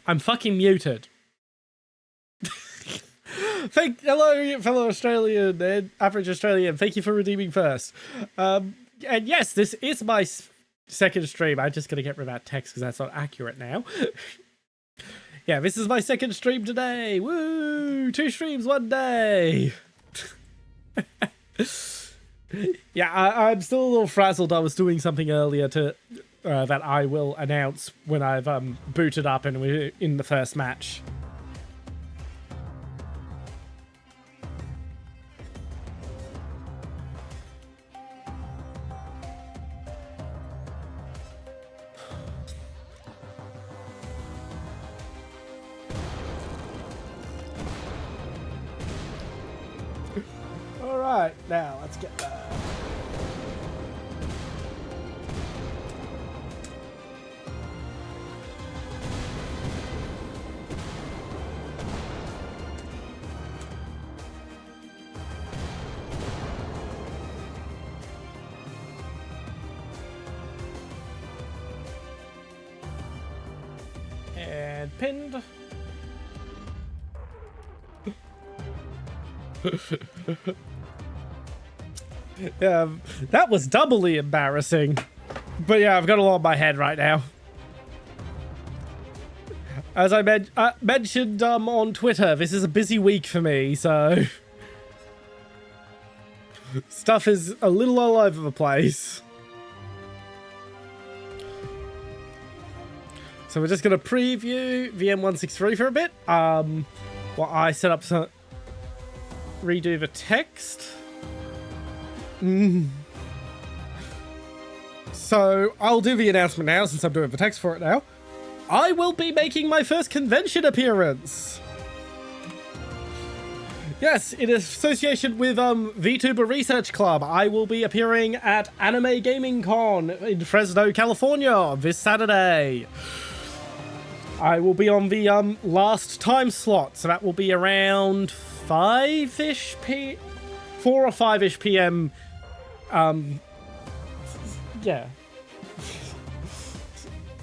I'm fucking muted. Hello, fellow Australian and average Australian. Thank you for redeeming first. And yes, this is my second stream. I'm just going to get rid of that text because that's not accurate now. Yeah, this is my second stream today. Woo! 2 streams, 1 day. Yeah, I'm still a little frazzled. I was doing something earlier that I will announce when I've booted up and we're in the first match. All right, now let's get that. And pinned. Yeah, that was doubly embarrassing. But yeah, I've got a lot on my head right now. As I mentioned on Twitter, this is a busy week for me, so stuff is a little all over the place. So we're just going to preview VM163 for a bit. While I set up some... redo the text. So I'll do the announcement now since I'm doing the text for it now. I will be making my first convention appearance. Yes, in association with VTuber Research Club, I will be appearing at Anime Gaming Con in Fresno, California this Saturday. I will be on the last time slot, so that will be around 5-ish 4 or 5-ish p.m.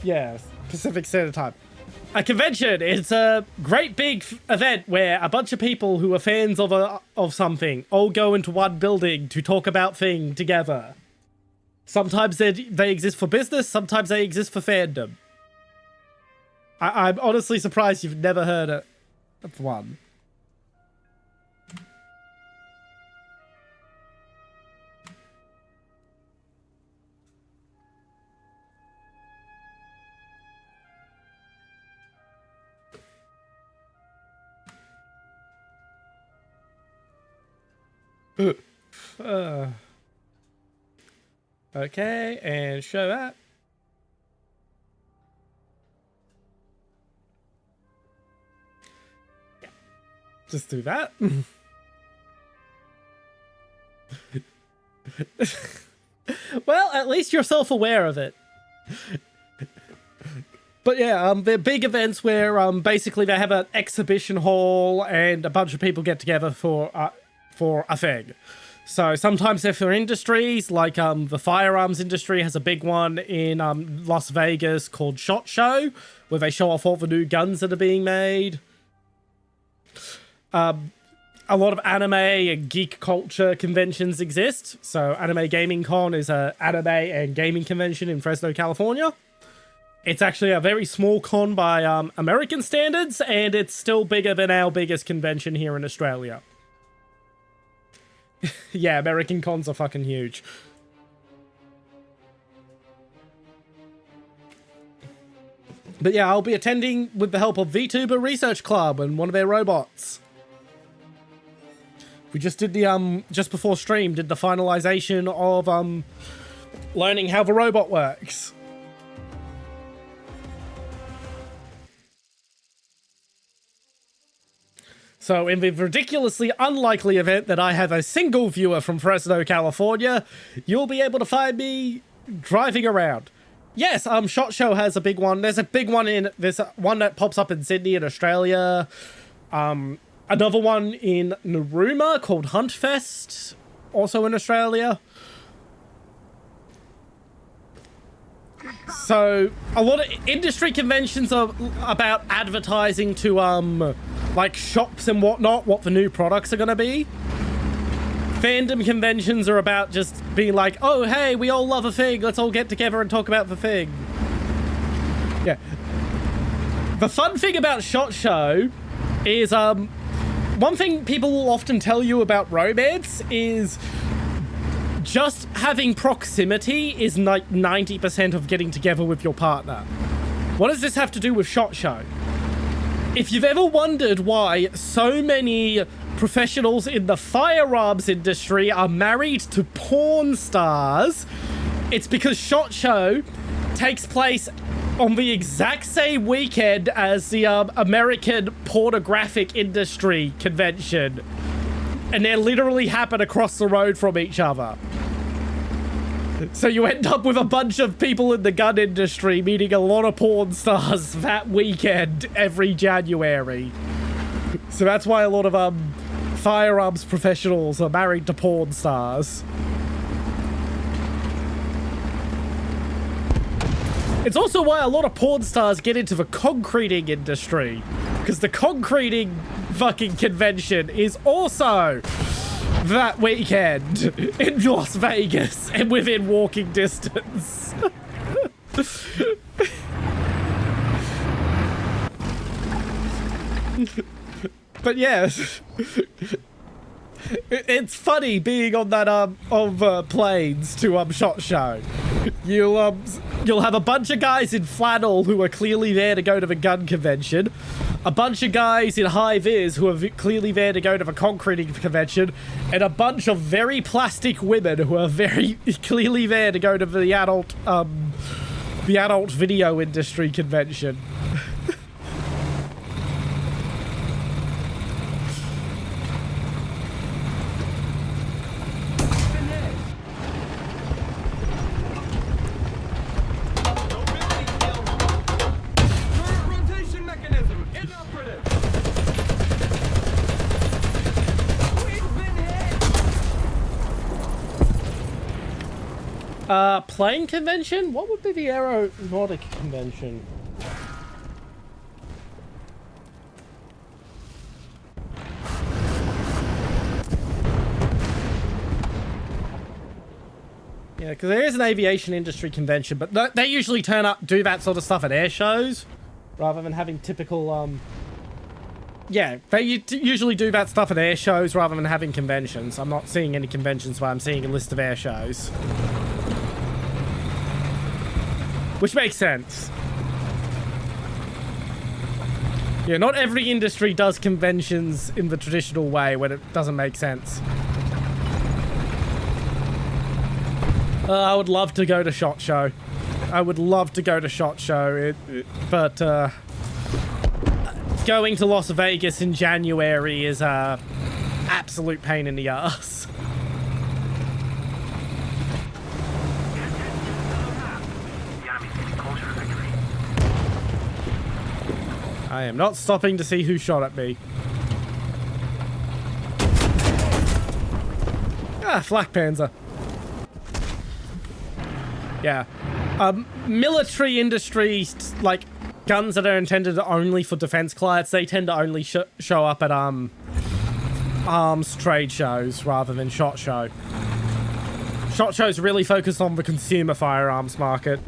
Yeah, Pacific Standard Time. A convention, it's a great big event where a bunch of people who are fans of something all go into one building to talk about things together. Sometimes they exist for business, sometimes they exist for fandom. I'm honestly surprised you've never heard of one. Okay, and show that. Yeah. Just do that. Well, at least you're self-aware of it. But yeah, they're big events where basically they have an exhibition hall and a bunch of people get together for a thing. So sometimes they're for industries, like the firearms industry has a big one in Las Vegas called SHOT Show, where they show off all the new guns that are being made. A lot of anime and geek culture conventions exist. So Anime Gaming Con is an anime and gaming convention in Fresno, California. It's actually a very small con by American standards, and it's still bigger than our biggest convention here in Australia. Yeah, American cons are fucking huge. But yeah, I'll be attending with the help of VTuber Research Club and one of their robots. We just did the, just before stream, did the finalization of, learning how the robot works. So in the ridiculously unlikely event that I have a single viewer from Fresno, California, you'll be able to find me driving around. Yes, SHOT Show has a big one. There's a big one there's one that pops up in Sydney in Australia. Another one in Narooma called Hunt Fest, also in Australia. So a lot of industry conventions are about advertising to like shops and whatnot what the new products are going to be. Fandom conventions are about just being like, oh hey, we all love a thing, let's all get together and talk about the thing. Yeah. The fun thing about SHOT Show is one thing people will often tell you about romance is just having proximity is like 90% of getting together with your partner. What does this have to do with SHOT Show? If you've ever wondered why so many professionals in the firearms industry are married to porn stars, it's because SHOT Show takes place on the exact same weekend as the American pornographic industry convention. And they literally happen across the road from each other. So you end up with a bunch of people in the gun industry meeting a lot of porn stars that weekend every January. So that's why a lot of firearms professionals are married to porn stars. It's also why a lot of porn stars get into the concreting industry. Because the concreting fucking convention is also that weekend in Las Vegas and within walking distance. But yes, it's funny being on that planes to SHOT Show. You'll have a bunch of guys in flannel who are clearly there to go to the gun convention, a bunch of guys in high vis who are clearly there to go to the concreting convention, and a bunch of very plastic women who are very clearly there to go to the adult video industry convention. Plane convention? What would be the aeronautic convention? Yeah, because there is an aviation industry convention, but they usually do that sort of stuff at air shows, rather than having typical, yeah, they usually do that stuff at air shows rather than having conventions. I'm not seeing any conventions where I'm seeing a list of air shows. Which makes sense. Yeah, not every industry does conventions in the traditional way when it doesn't make sense. I would love to go to SHOT Show. I would love to go to SHOT Show, but going to Las Vegas in January is a absolute pain in the ass. I am not stopping to see who shot at me. Ah, Flak Panzer. Yeah. Military industries, like guns that are intended only for defense clients, they tend to only show up at arms trade shows rather than SHOT Show. SHOT Show's really focused on the consumer firearms market.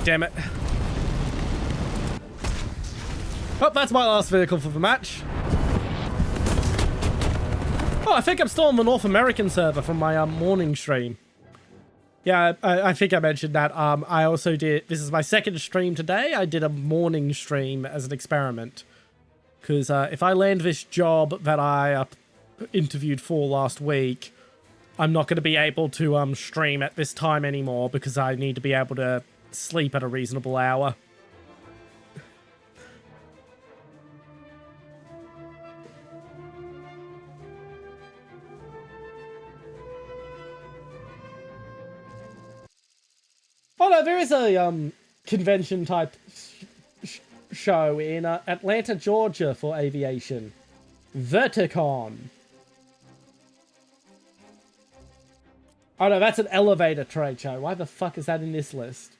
Damn it. Oh, that's my last vehicle for the match. Oh, I think I'm still on the North American server from my morning stream. Yeah, I think I mentioned that. I also did, this is my second stream today. I did a morning stream as an experiment. Because if I land this job that I interviewed for last week, I'm not going to be able to stream at this time anymore because I need to be able to sleep at a reasonable hour. Oh no, there is a convention type show in Atlanta, Georgia for aviation. Verticon. Oh no, that's an elevator trade show. Why the fuck is that in this list?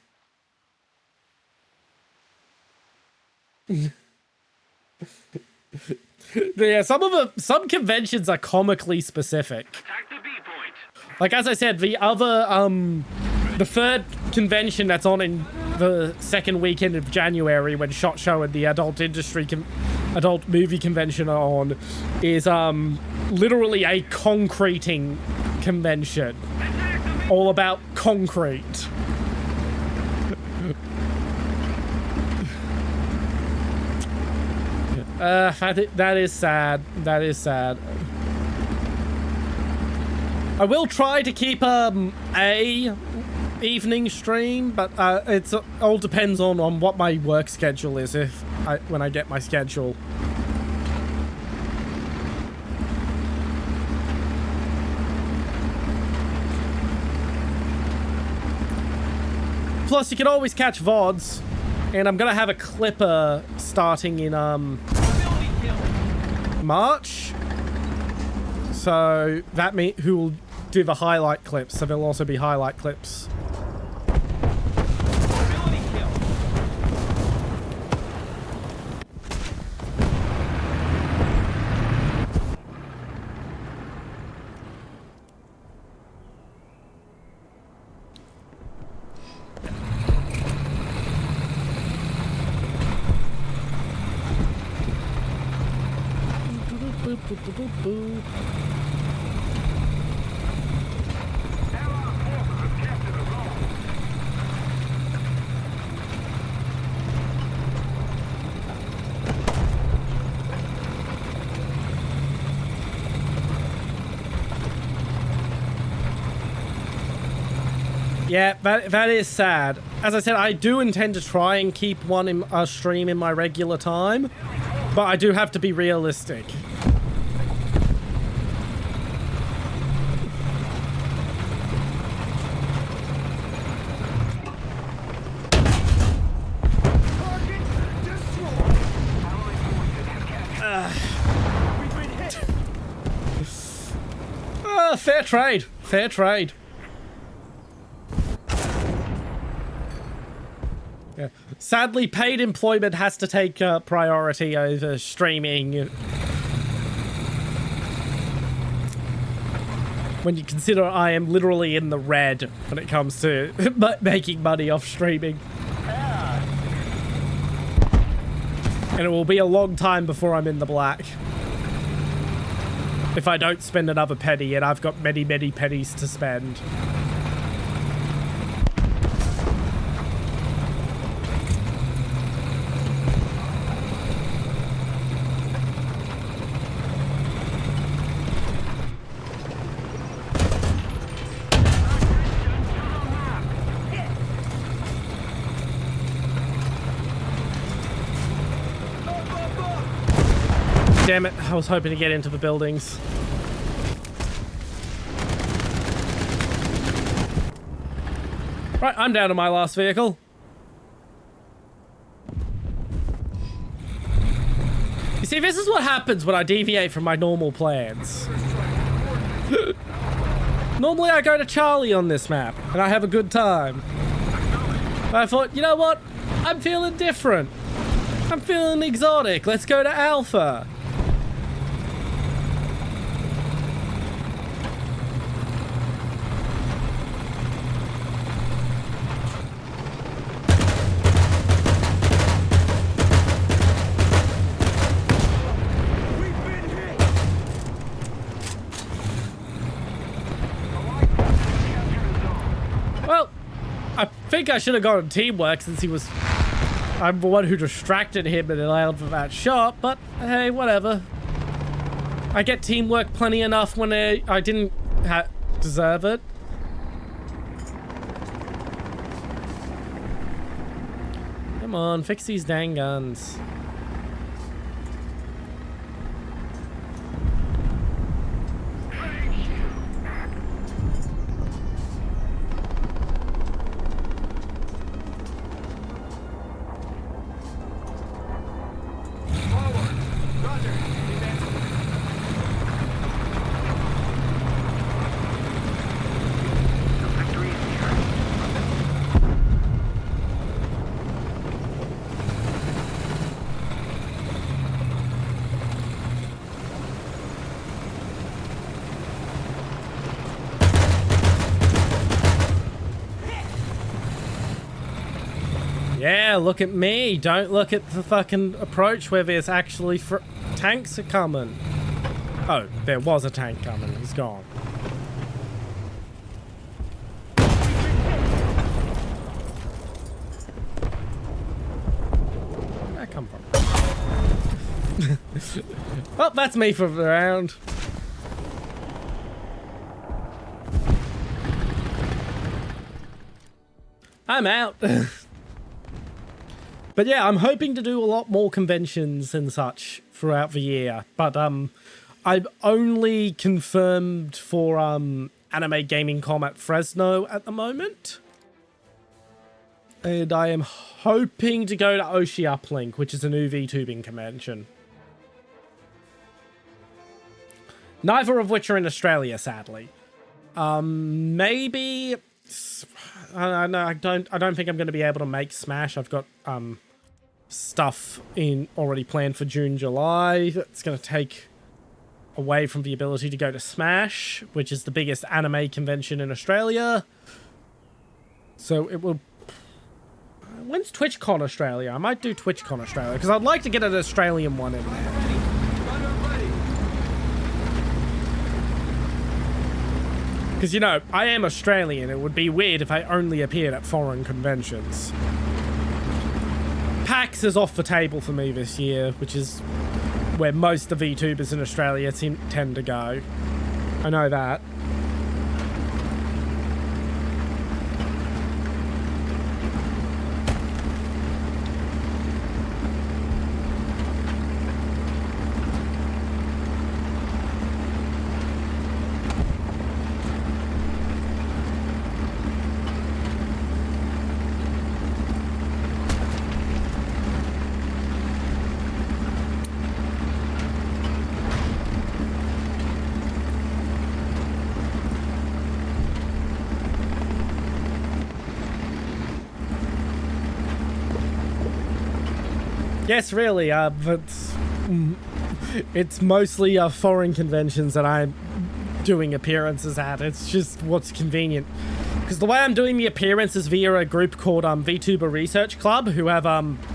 Yeah, some conventions are comically specific. Attack the B point. Like as I said, the the third convention that's on in the second weekend of January when SHOT Show and the adult movie convention are on is literally a concreting convention. All about concrete. That is sad. That is sad. I will try to keep a evening stream, but it all depends on what my work schedule is when I get my schedule. Plus, you can always catch VODs, and I'm gonna have a clipper starting in March. So that who will do the highlight clips. So there'll also be highlight clips. Yeah, that is sad. As I said, I do intend to try and keep one in a stream in my regular time, but I do have to be realistic. Fair trade. Fair trade. Yeah. Sadly, paid employment has to take priority over streaming. When you consider I am literally in the red when it comes to making money off streaming. And it will be a long time before I'm in the black. If I don't spend another penny, and I've got many, many pennies to spend. Damn it, I was hoping to get into the buildings. Right, I'm down to my last vehicle. You see, this is what happens when I deviate from my normal plans. Normally I go to Charlie on this map, and I have a good time. But I thought, you know what? I'm feeling different. I'm feeling exotic. Let's go to Alpha. I think I should have gone teamwork since I'm the one who distracted him and allowed for that shot, but hey, whatever. I get teamwork plenty enough when I didn't deserve it. Come on, fix these dang guns. Yeah, look at me. Don't look at the fucking approach where there's actually tanks are coming. Oh, there was a tank coming. He's gone. Where'd that come from? Well, that's me for the round. I'm out. But yeah, I'm hoping to do a lot more conventions and such throughout the year. But I've only confirmed for Anime Gaming Com at Fresno at the moment. And I am hoping to go to Oshi Uplink, which is a new VTubing convention. Neither of which are in Australia, sadly. Maybe I don't think I'm going to be able to make Smash. I've got stuff already planned for June, July. It's going to take away from the ability to go to Smash, which is the biggest anime convention in Australia. So it will... When's TwitchCon Australia? I might do TwitchCon Australia, because I'd like to get an Australian one in there. Because, you know, I am Australian. It would be weird if I only appeared at foreign conventions. PAX is off the table for me this year, which is where most of the VTubers in Australia tend to go. I know that. Yes, really, but it's mostly foreign conventions that I'm doing appearances at. It's just what's convenient. Because the way I'm doing the appearance is via a group called VTuber Research Club, who have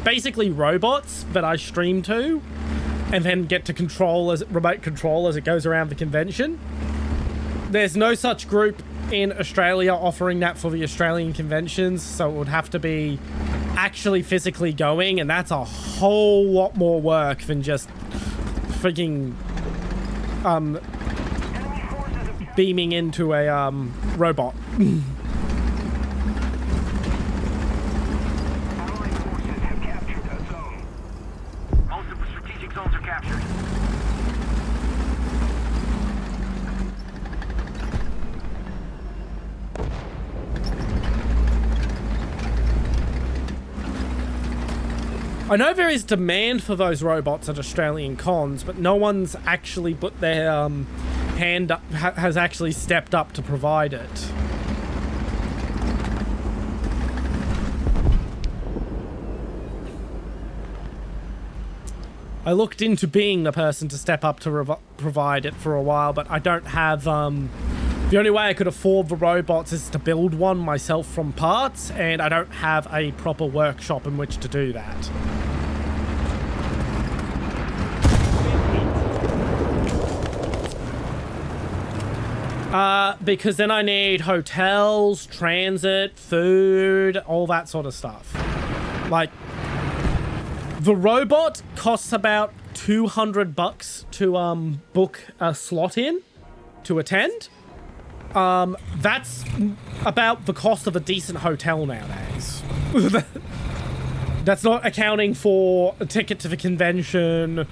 basically robots that I stream to, and then get to remote control as it goes around the convention. There's no such group in Australia offering that for the Australian conventions, so it would have to be actually physically going, and that's a whole lot more work than just freaking beaming into a robot. Most of the strategic zones are captured. I know there is demand for those robots at Australian cons, but no one's actually put their hand up, has actually stepped up to provide it. I looked into being the person to step up to provide it for a while, but I don't have... the only way I could afford the robots is to build one myself from parts, and I don't have a proper workshop in which to do that. Because then I need hotels, transit, food, all that sort of stuff. Like, the robot costs about $200 to book a slot in to attend. That's about the cost of a decent hotel nowadays. That's not accounting for a ticket to the convention.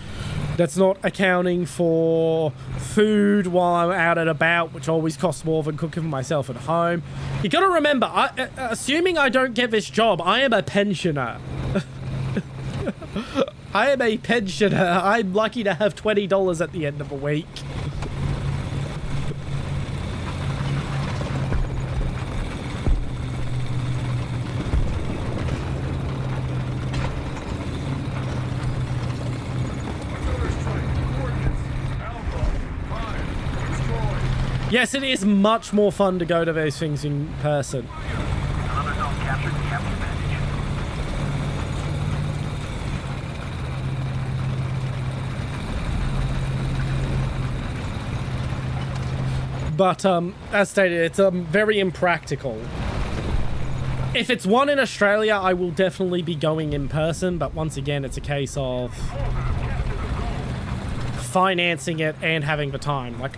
That's not accounting for food while I'm out and about, which always costs more than cooking for myself at home. You gotta remember, assuming I don't get this job, I am a pensioner. I am a pensioner. I'm lucky to have $20 at the end of a week. Yes, it is much more fun to go to those things in person. Another zone captured. We have the advantage. But as stated, it's very impractical. If it's one in Australia, I will definitely be going in person, but once again, it's a case of financing it and having the time. Like,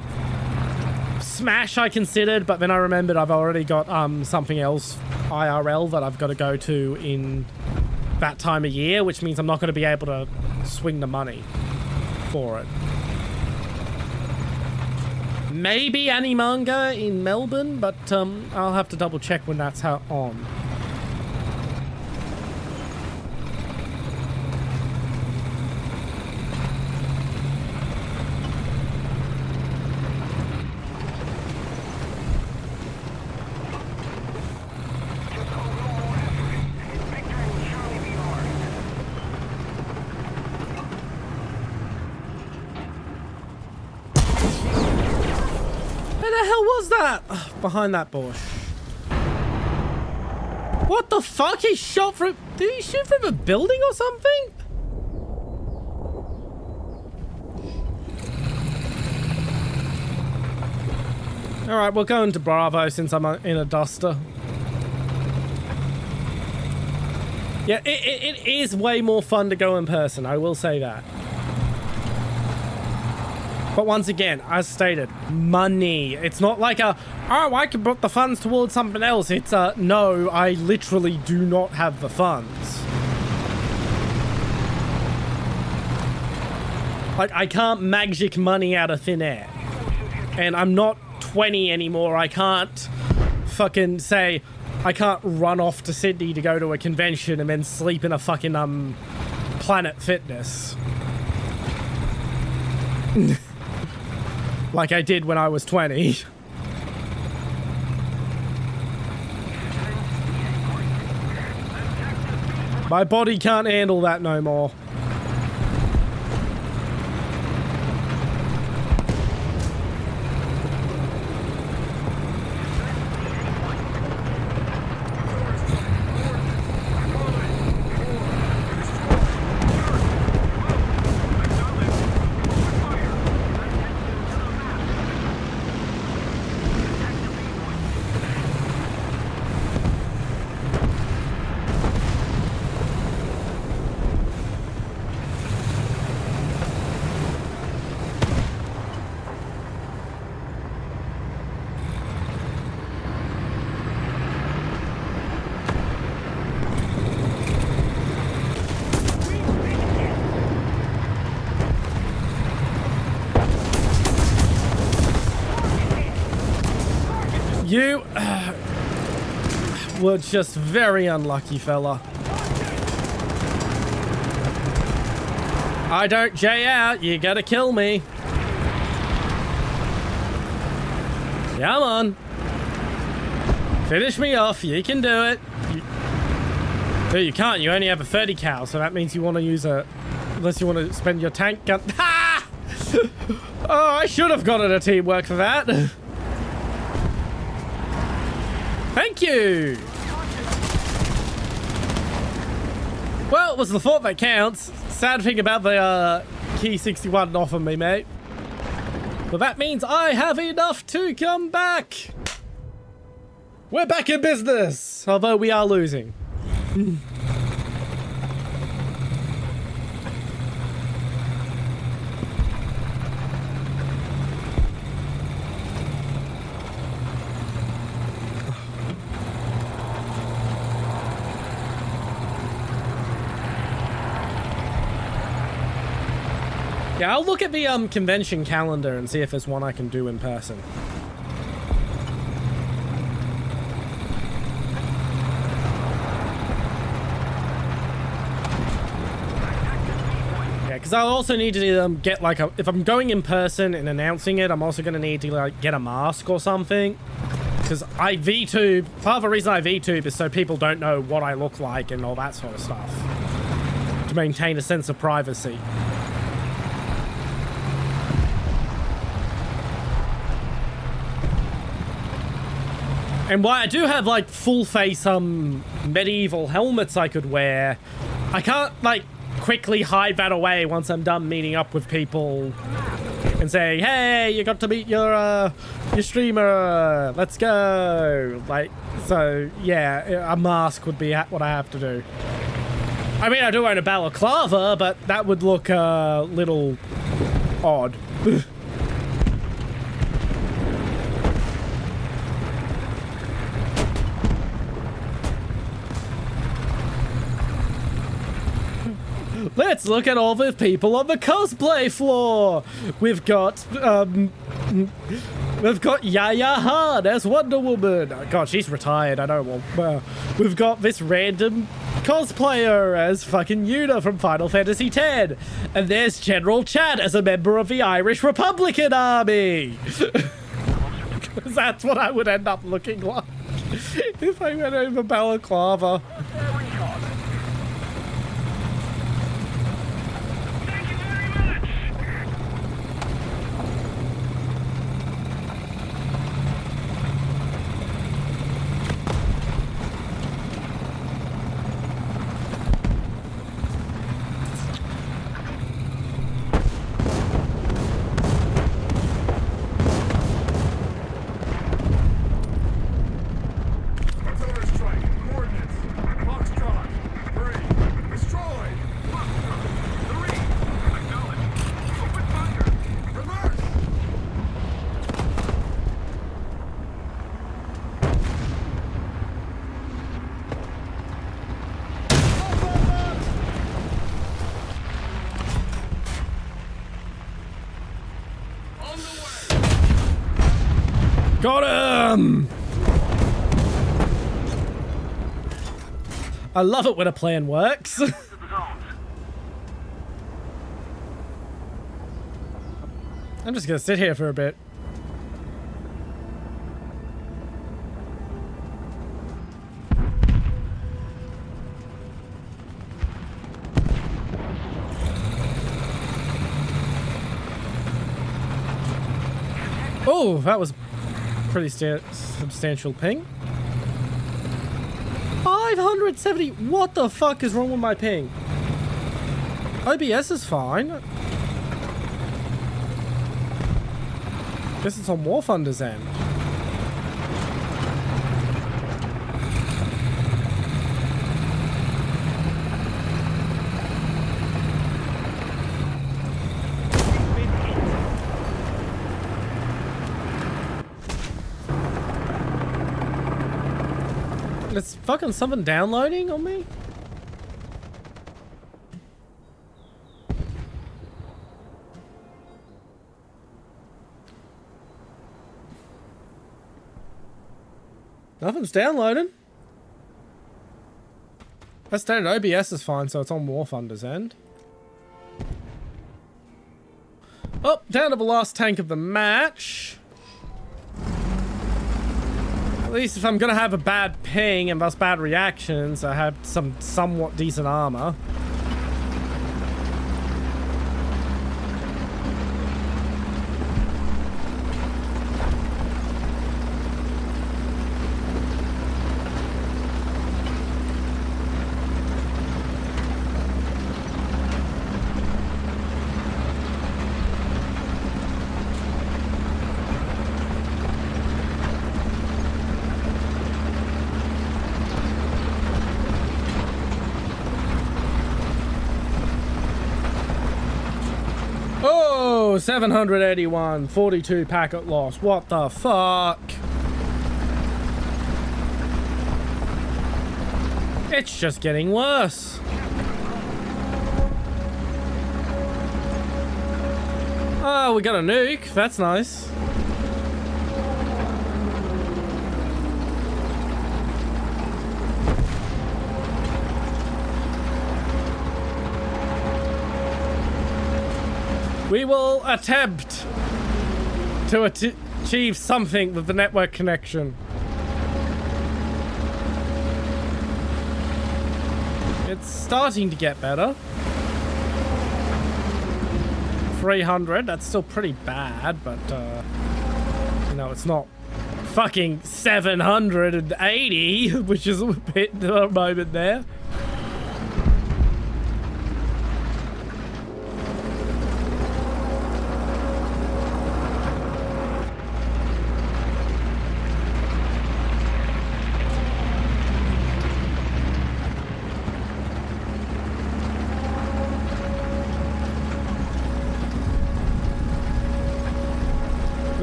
Smash I considered, but then I remembered I've already got something else IRL that I've got to go to in that time of year, which means I'm not going to be able to swing the money for it. Maybe Animanga in Melbourne, but I'll have to double check when that's on. Behind that bush. What the fuck? He shot from... Did he shoot from a building or something? Alright, we're going to Bravo since I'm in a duster. Yeah, it is way more fun to go in person, I will say that. But once again, as stated, money. It's not like oh, I can put the funds towards something else. It's no, I literally do not have the funds. Like, I can't magic money out of thin air. And I'm not 20 anymore. I can't fucking say, I can't run off to Sydney to go to a convention and then sleep in a fucking, Planet Fitness. Like I did when I was 20. My body can't handle that no more. You were just very unlucky, fella. I don't J out. You gotta kill me. Come on. Finish me off. You can do it. No, you can't. You only have a 30 cal, so that means you want to use a... Unless you want to spend your tank gun... Ha! Oh, I should have gotten a teamwork for that. Thank you! Well, it was the thought that counts. Sad thing about the Key 61 offer me, mate. But that means I have enough to come back! We're back in business! Although we are losing. Yeah, I'll look at the convention calendar and see if there's one I can do in person. Yeah, because I'll also need to get like a... If I'm going in person and announcing it, I'm also going to need to like get a mask or something. Because I VTube... Part of the reason I VTube is so people don't know what I look like and all that sort of stuff. To maintain a sense of privacy. And while I do have, like, full-face, medieval helmets I could wear, I can't, like, quickly hide that away once I'm done meeting up with people and say, hey, you got to meet your your streamer. Let's go. Like, so yeah, a mask would be what I have to do. I mean, I do own a balaclava, but that would look a little odd. Let's look at all the people on the cosplay floor. We've got Yaya Han as Wonder Woman. Oh, God, she's retired. I know. Well, we've got this random cosplayer as fucking Yuna from Final Fantasy X. And there's General Chad as a member of the Irish Republican Army. Because that's what I would end up looking like if I went over balaclava. Got him! I love it when a plan works. I'm just gonna sit here for a bit. Oh, that was pretty substantial ping. 570. What the fuck is wrong with my ping? OBS is fine. Guess it's on Warthunder's end. It's fucking something downloading on me? Nothing's downloading. That's standard. OBS is fine, so it's on Warthunder's end. Oh, down to the last tank of the match. At least if I'm gonna have a bad ping and thus bad reactions, I have some somewhat decent armor. Oh, 781, 42 packet loss. What the fuck? It's just getting worse. Oh, we got a nuke. That's nice. We will attempt to achieve something with the network connection. It's starting to get better. 300, that's still pretty bad, but you know, it's not fucking 780, which is a bit at the moment there.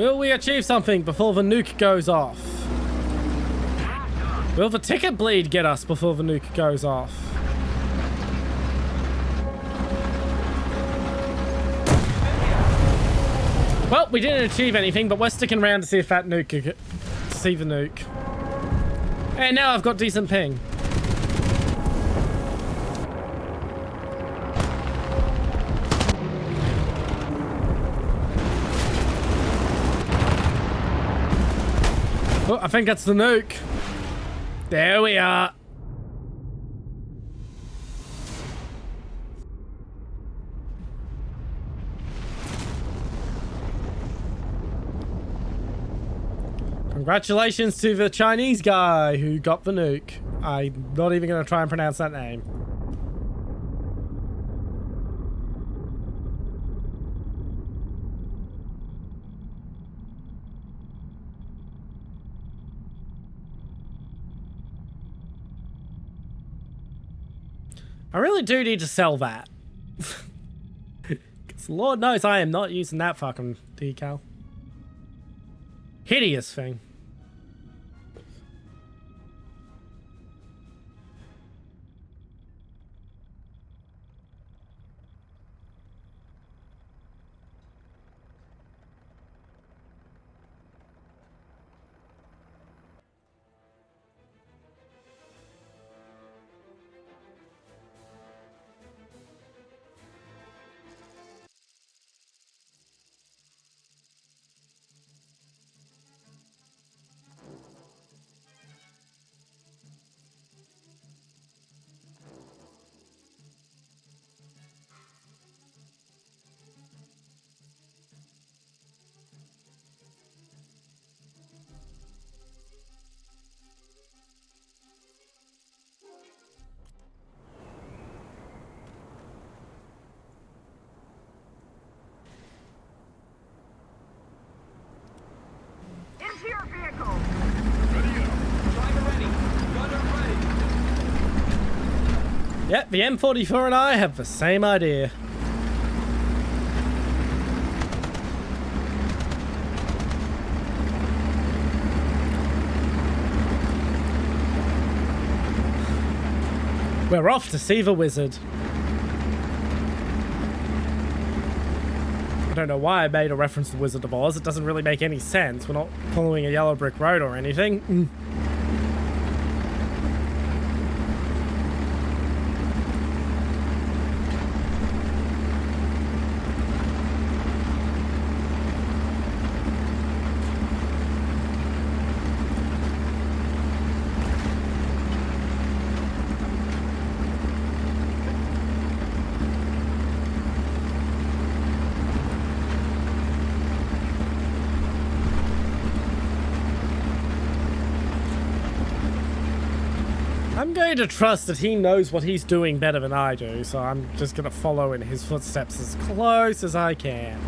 Will we achieve something before the nuke goes off? Will the ticket bleed get us before the nuke goes off? Well, we didn't achieve anything, but we're sticking around to see if that nuke could see the nuke. And now I've got decent ping. Oh, I think that's the nuke. There we are. Congratulations to the Chinese guy who got the nuke. I'm not even going to try and pronounce that name. I really do need to sell that. Because Lord knows I am not using that fucking decal. Hideous thing. Into your vehicle. Ready up. Driver ready. Gunner ready. Yep, the M44 and I have the same idea. We're off to see the wizard. I don't know why I made a reference to Wizard of Oz. It doesn't really make any sense. We're not following a yellow brick road or anything. I'm going to trust that he knows what he's doing better than I do, so I'm just going to follow in his footsteps as close as I can.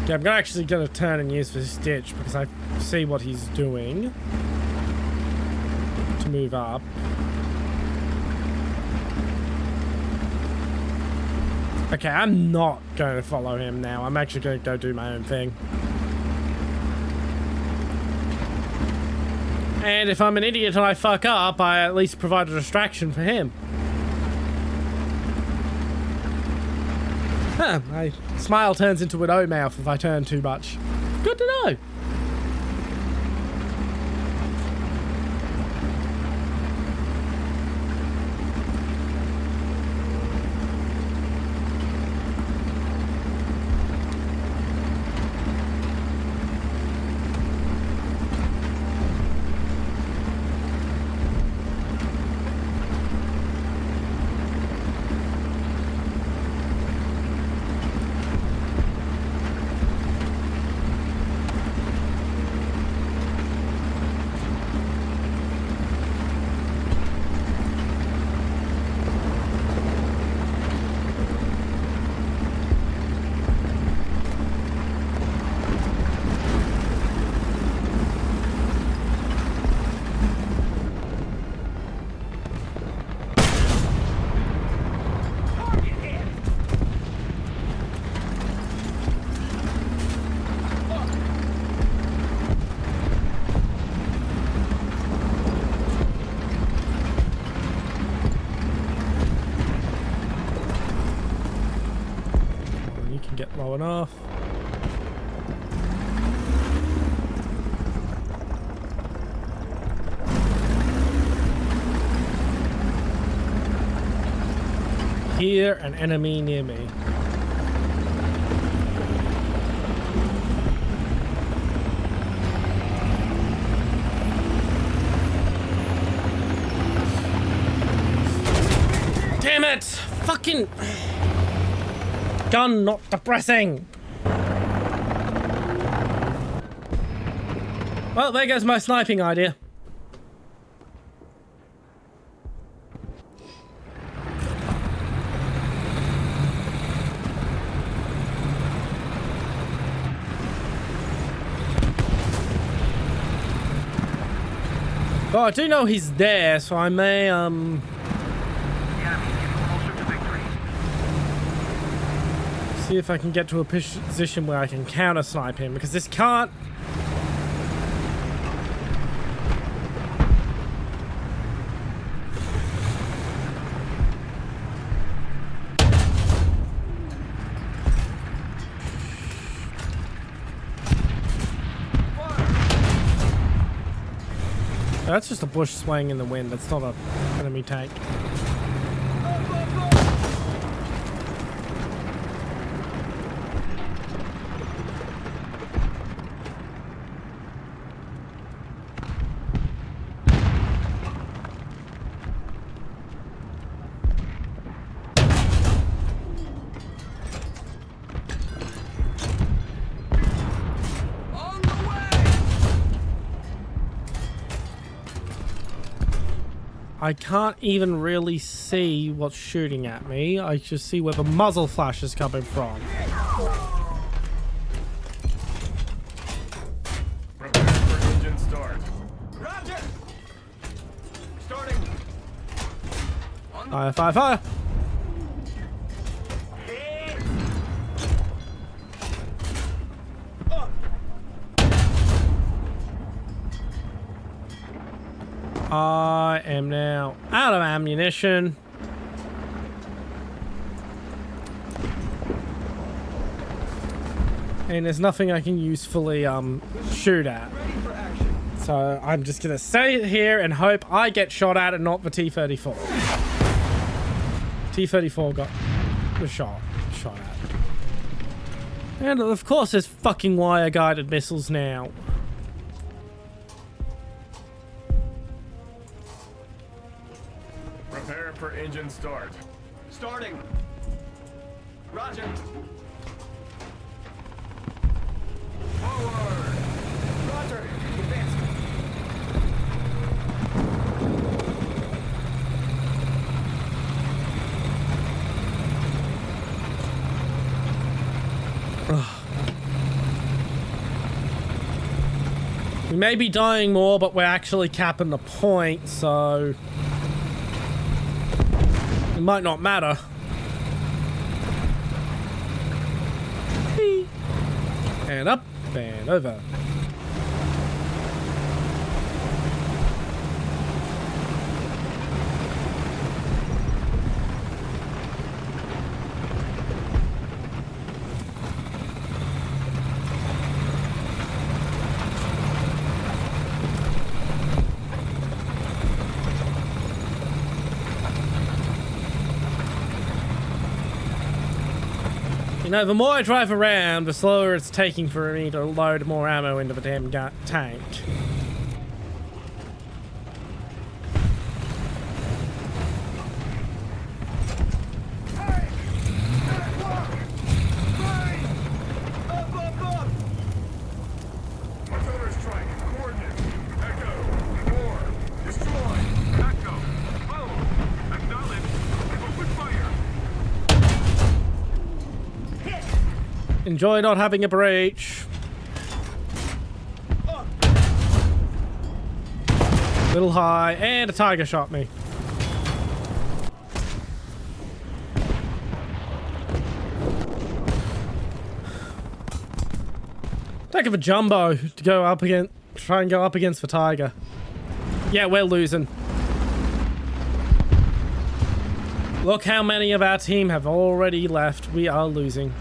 Okay, I'm actually going to turn and use this ditch because I see what he's doing to move up. Okay, I'm not going to follow him now. I'm actually going to go do my own thing. And if I'm an idiot and I fuck up, I at least provide a distraction for him. Huh, my smile turns into an O mouth if I turn too much. Good to know. enough. Hear an enemy near me. Damn it! Fucking gun not depressing. Well, there goes my sniping idea. Oh, I do know he's there, so I may, see if I can get to a position where I can counter snipe him, because this can't... That's just a bush swaying in the wind. That's not an enemy tank. I can't even really see what's shooting at me. I just see where the muzzle flash is coming from. Prepare for engine start. Roger! Starting. Fire, fire, fire! I am now out of ammunition. And there's nothing I can usefully shoot at. So I'm just gonna stay here and hope I get shot at and not the T-34. T-34 got the shot at. And of course there's fucking wire guided missiles now. Prepare for engine start. Starting. Roger. Forward. Roger. Advance. We may be dying more, but we're actually capping the point, so it might not matter. And up and over. You know, the more I drive around, the slower it's taking for me to load more ammo into the damn tank. Warthunder strike. Coordinates. Echo. War. Destroy. Echo. Boom. Acknowledge. Open fire. Enjoy not having a breach. Little high, and a tiger shot me. Take of a jumbo to go up against, try and go up against the tiger. Yeah, we're losing. Look how many of our team have already left. We are losing.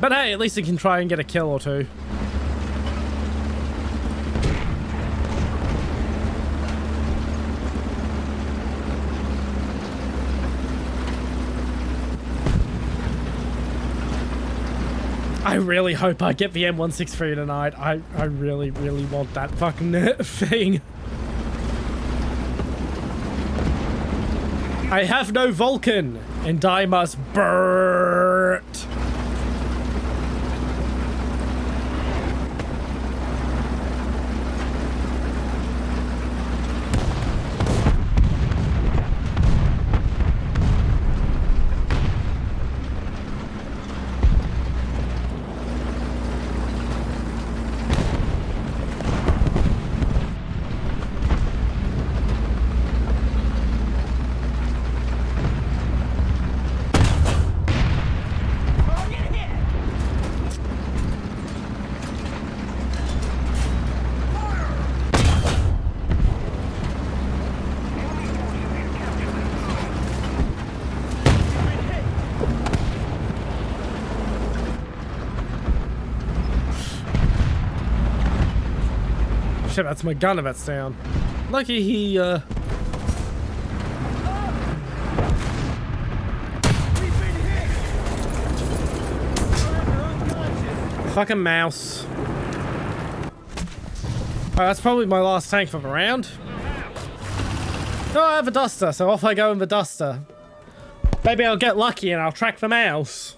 But hey, at least he can try and get a kill or two. I really hope I get the M163 tonight. I really, really want that fucking thing. I have no Vulcan, and I must burn. Shit, that's my gun that's down. Lucky he, fucking mouse. Oh, that's probably my last tank for the round. Oh, I have a duster, so off I go in the duster. Maybe I'll get lucky and I'll track the mouse.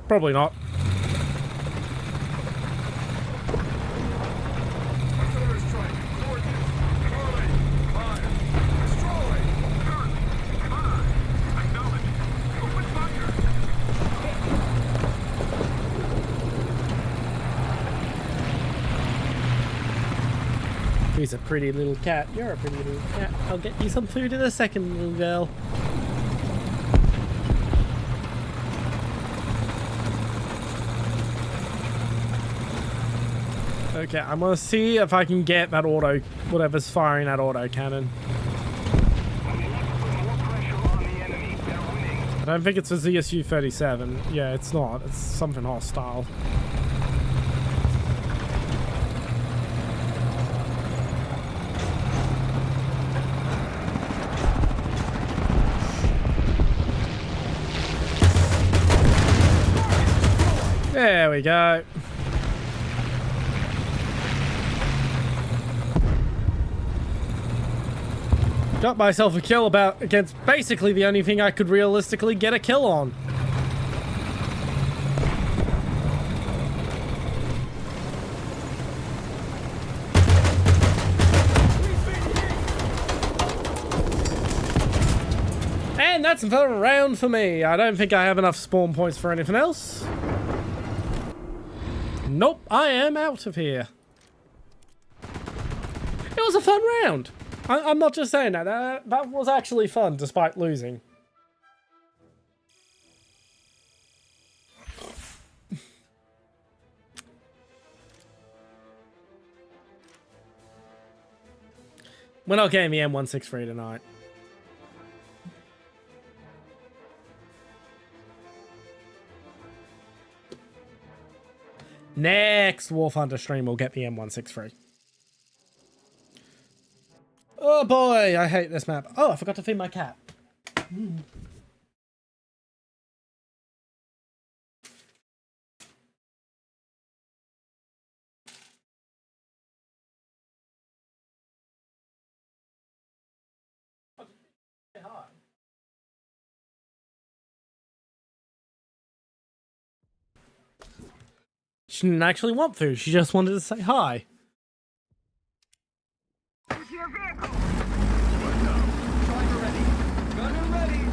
Probably not. He's a pretty little cat. You're a pretty little cat. I'll get you some food in a second, little girl. Okay, I'm gonna see if I can get that auto, whatever's firing that auto cannon. I don't think it's a ZSU-37. Yeah, it's not. It's something hostile. There we go. Got myself a kill against basically the only thing I could realistically get a kill on. And that's the round for me. I don't think I have enough spawn points for anything else. Nope, I am out of here. It was a fun round. I'm not just saying that. That was actually fun, despite losing. We're not getting the M163 tonight. Next Warthunder stream, we'll get the M163. Oh boy, I hate this map. Oh, I forgot to feed my cat. She didn't actually want food, she just wanted to say hi. Into your vehicle. What now? Driver ready. Gunner ready.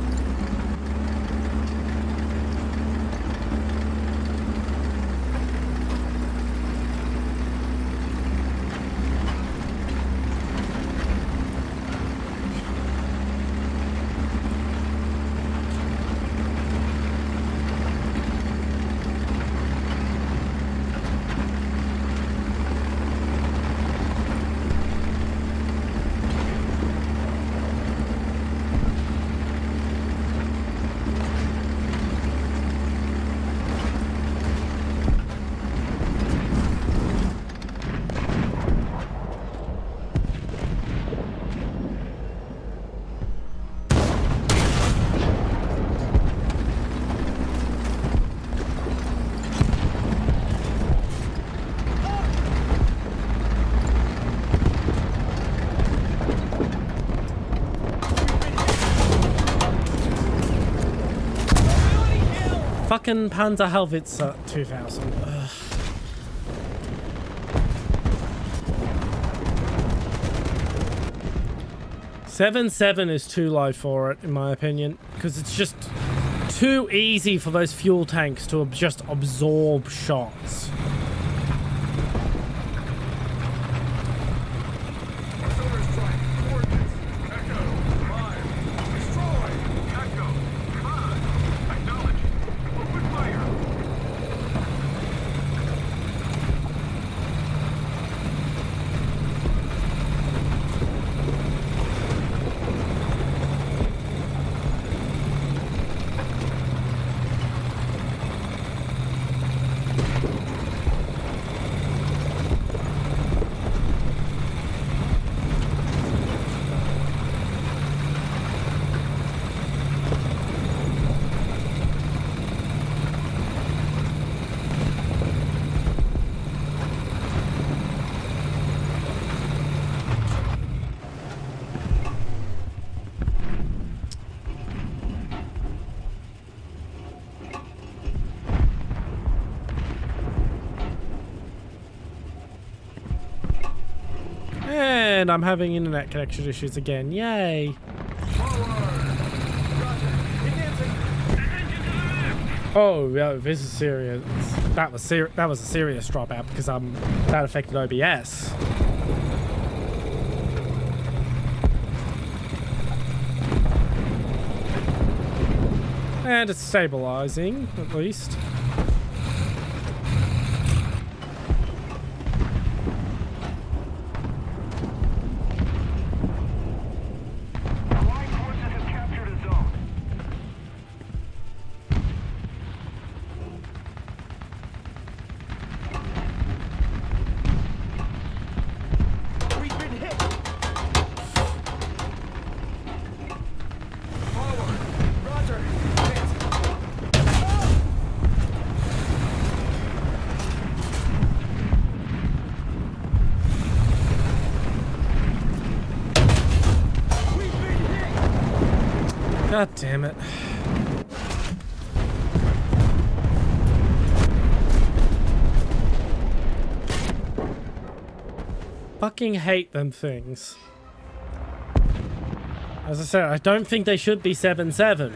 fucking Panzerhaubitze 2000. Ugh. $7.7 is too low for it, in my opinion, because it's just too easy for those fuel tanks to just absorb shots. Artillery strike. Coordinates. Echo. 5. Destroy. Echo. 5. Acknowledge. Open fire. And I'm having internet connection issues again. Yay. Oh, yeah, this is serious. That was a serious dropout because that affected OBS. And it's stabilizing, at least. Allied forces have captured a zone. We've been hit. Forward. Roger. Hit. We've been hit. God damn it. Fucking hate them things. As I said, I don't think they should be 7.7.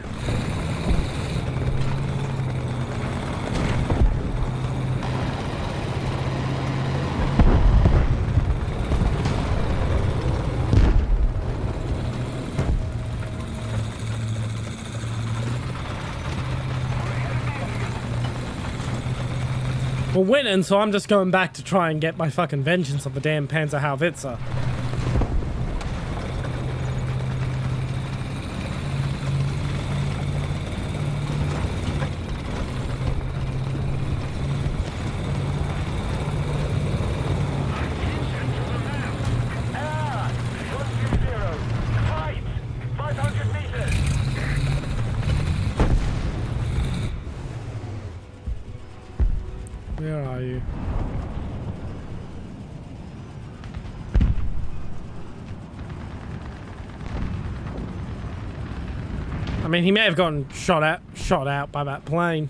We're winning, so I'm just going back to try and get my fucking vengeance on the damn Panzerhaubitze. Ah! 120. Fight! 500 meters. Where are you? I mean, he may have gotten shot out by that plane.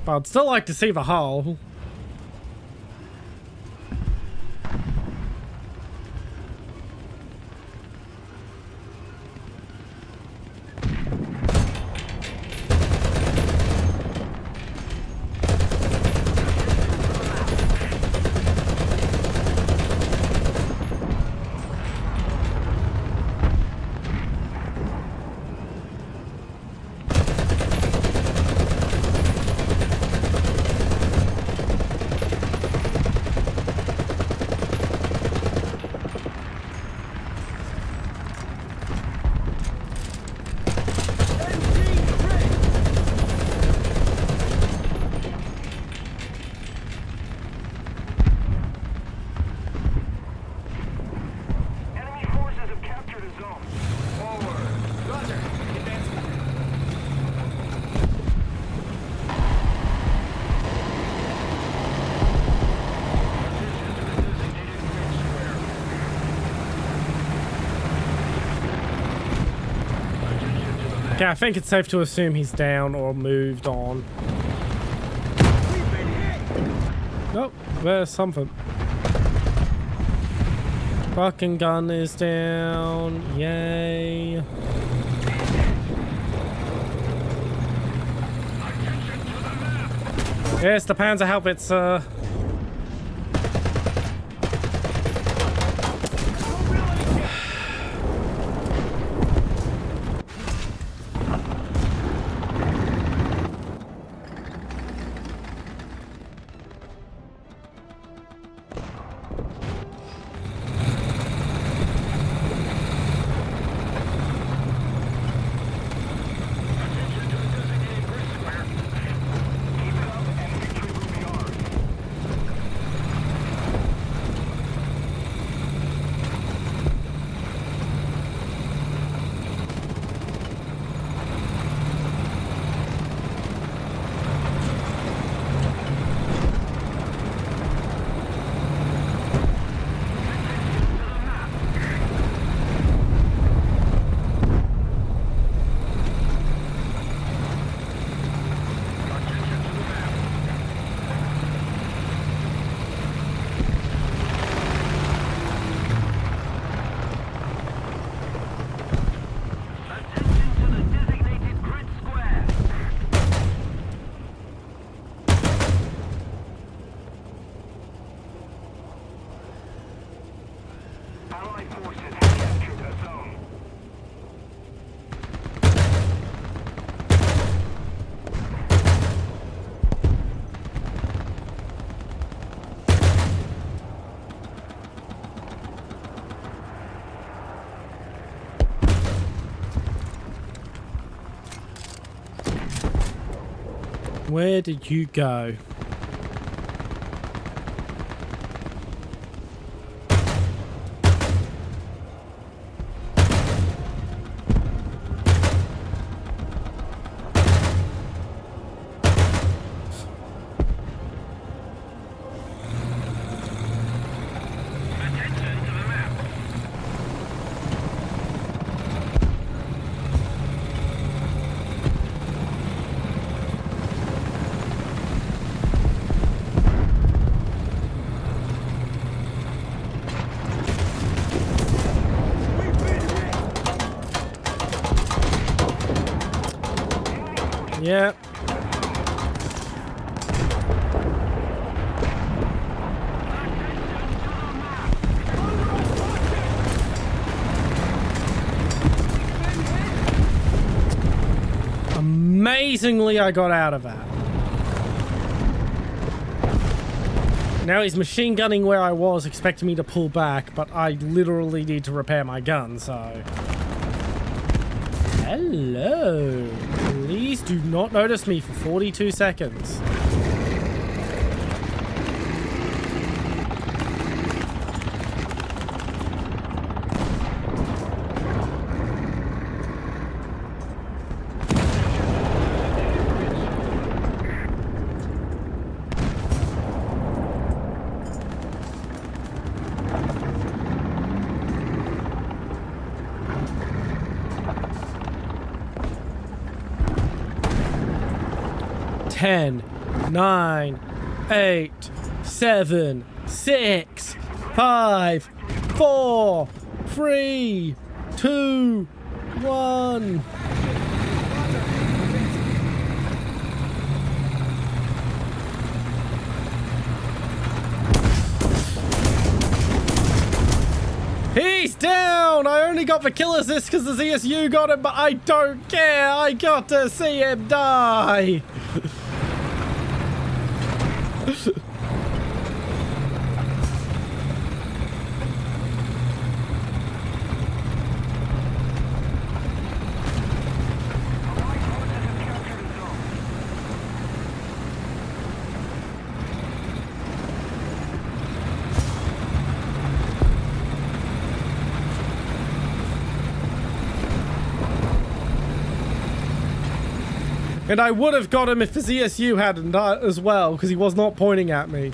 But I'd still like to see the hull. Yeah, I think it's safe to assume he's down or moved on. Nope, there's something. Fucking gun is down. Yay. Yes, the Panzerhaubitze. Allied forces have captured a zone. Where did you go? Yeah. Amazingly, I got out of that. Now he's machine gunning where I was, expecting me to pull back, but I literally need to repair my gun, so... Hello. Please do not notice me for 42 seconds. Ten, 9, 8, 7, 6, 5, 4, 3, 2, 1. He's down! I only got the kill assist because the ZSU got him, but I don't care! I got to see him die! And I would have got him if the ZSU hadn't as well, because he was not pointing at me.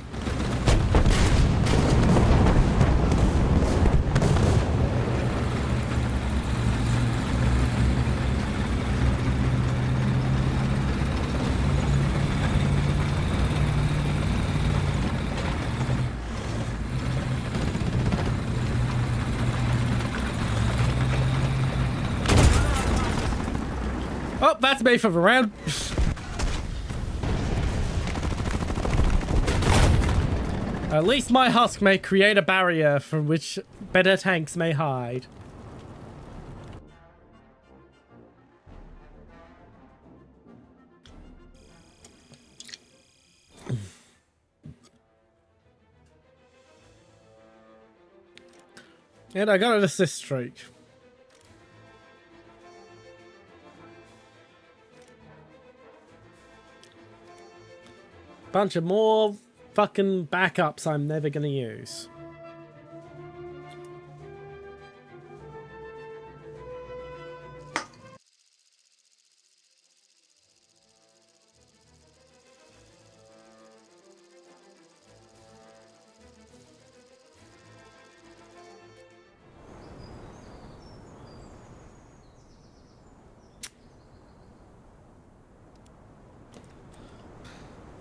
Oh, that's me for the round. At least my husk may create a barrier from which better tanks may hide. And I got an assist streak. Bunch of more fucking backups I'm never gonna use.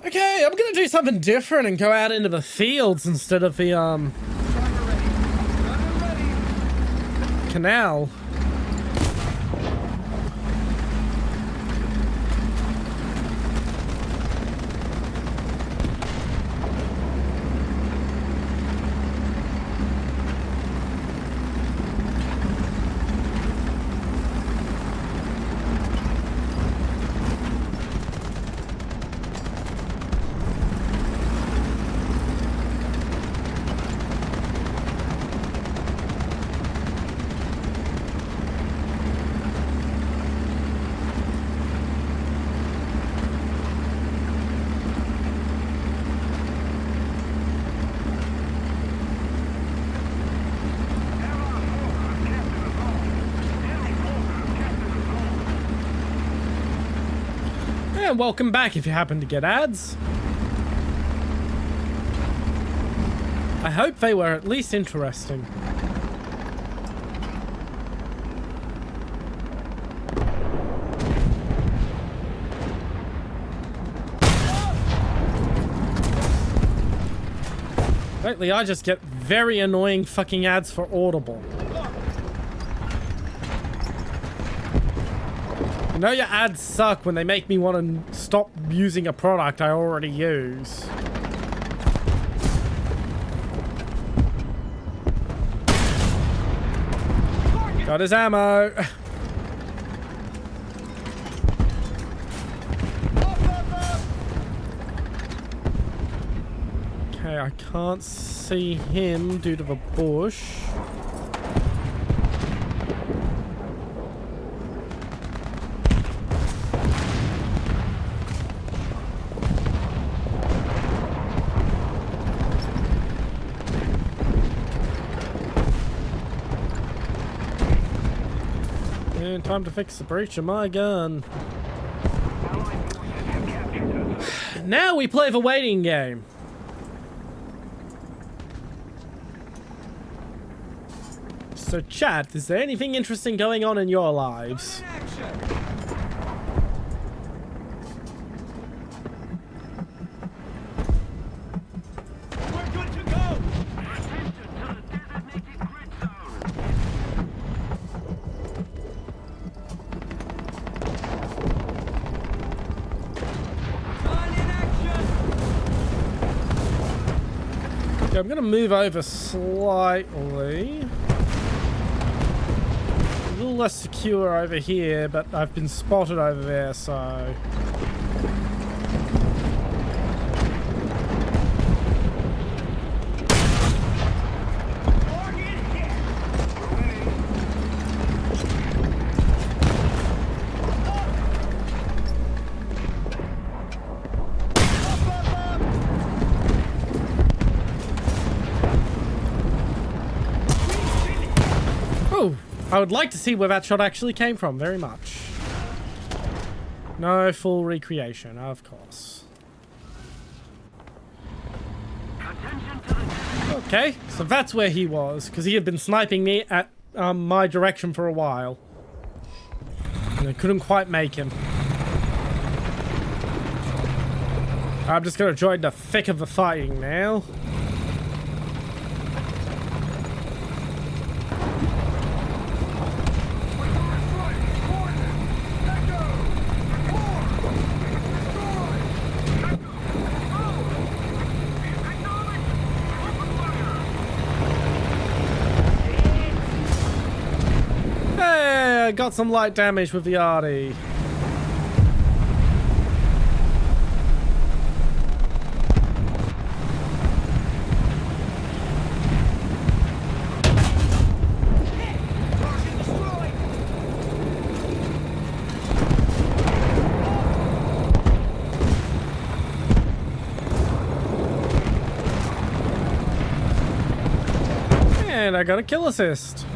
Okay, I'm gonna do something different and go out into the fields instead of the Driver ready. Gunner ready. canal. And welcome back if you happen to get ads. I hope they were at least interesting. Lately, I just get very annoying fucking ads for Audible. You know your ads suck when they make me want to stop using a product I already use. Got his ammo. Okay, I can't see him due to the bush. And time to fix the breach of my gun. Now we play the waiting game. So chat, is there anything interesting going on in your lives? We're good to go. Gun in action. Okay, I'm gonna move over slightly. A little less secure over here, but I've been spotted over there, so... Oh, I would like to see where that shot actually came from, very much. No full recreation, of course. Okay, so that's where he was, because he had been sniping me at my direction for a while. And I couldn't quite make him. I'm just going to join the thick of the fighting now. got some light damage with the arty. And I got a kill assist.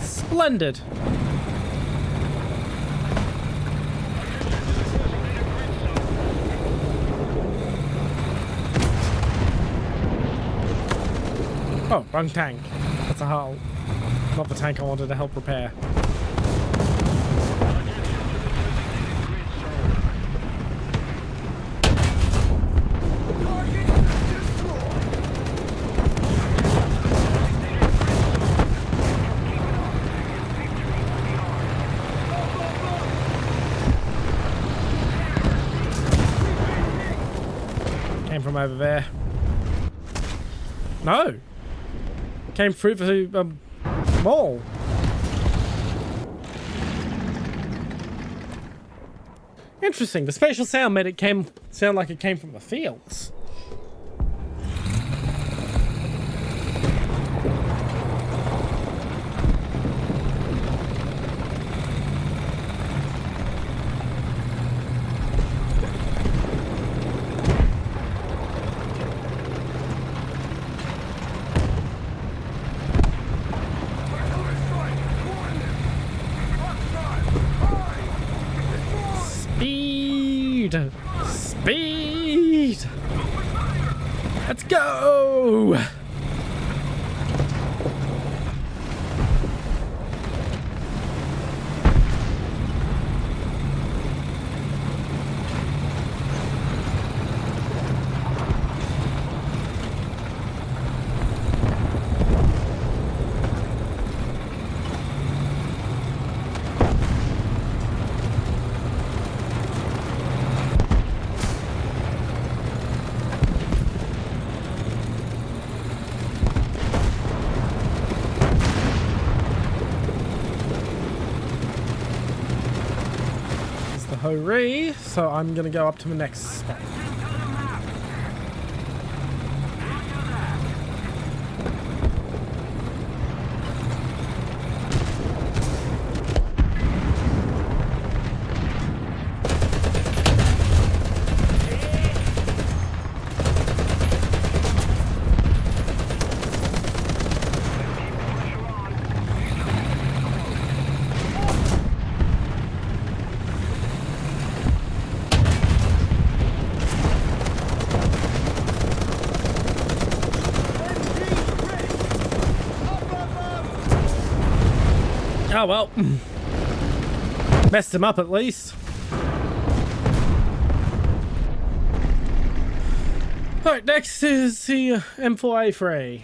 Splendid. Oh, wrong tank. That's a hull. Not the tank I wanted to help repair. Came from over there. No! Came through the mall. Interesting. The spatial sound made it sound like it came from the fields. Speed! Let's go! Hurry, so I'm gonna go up to the next spot. Oh well, messed him up at least. Alright, next is the M4A3.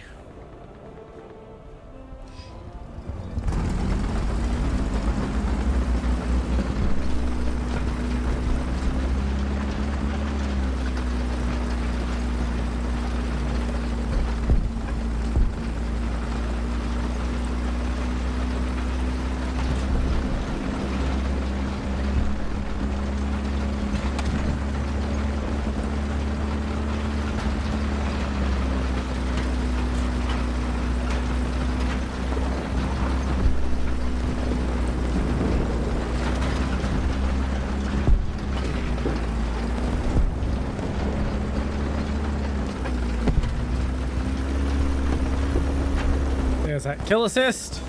There's that kill assist.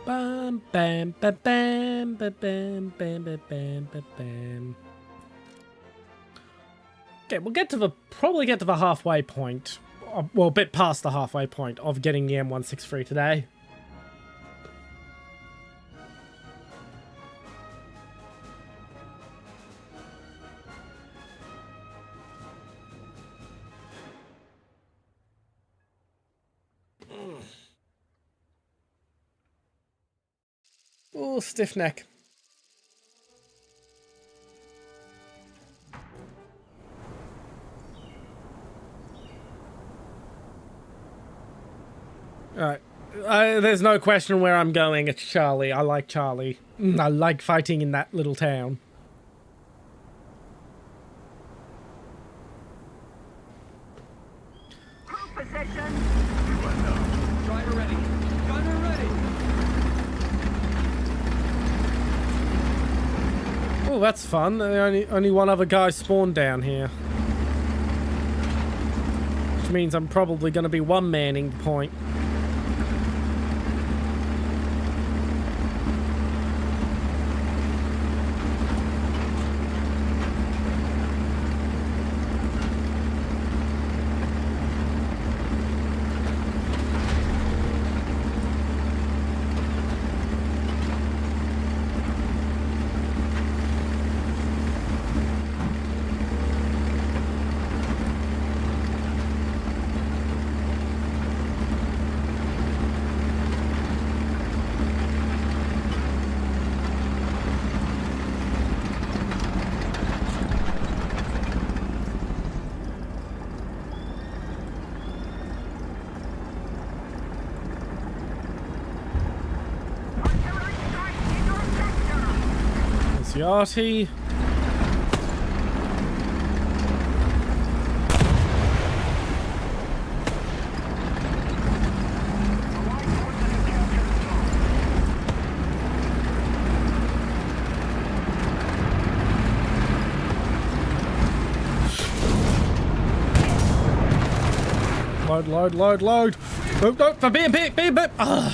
Bam, bam, bam, bam, bam, bam, bam, bam, bam, bam, bam. Okay, we'll probably get to the halfway point. Well, a bit past the halfway point of getting the M163 today. Oh, stiff neck. Alright. There's no question where I'm going. It's Charlie. I like Charlie. I like fighting in that little town. Position. Driver ready. Gunner ready. Oh, that's fun. Only one other guy spawned down here. Which means I'm probably going to be one-manning the point. Yachty. Load. Oh, no, for BMP. Ugh.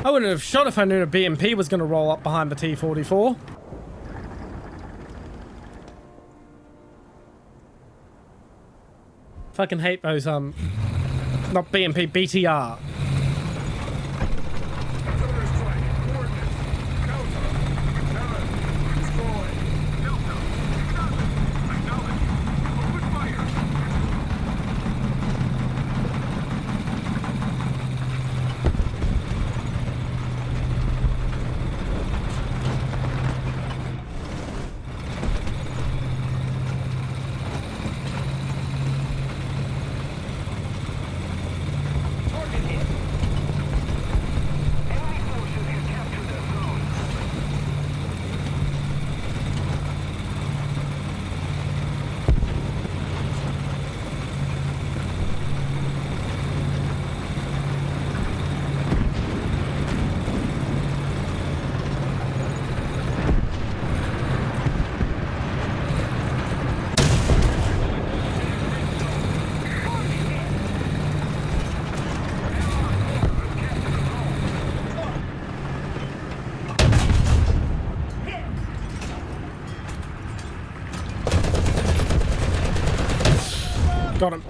I wouldn't have shot if I knew a BMP was going to roll up behind the T-44. Fucking hate those, not BMP, BTR. Got him.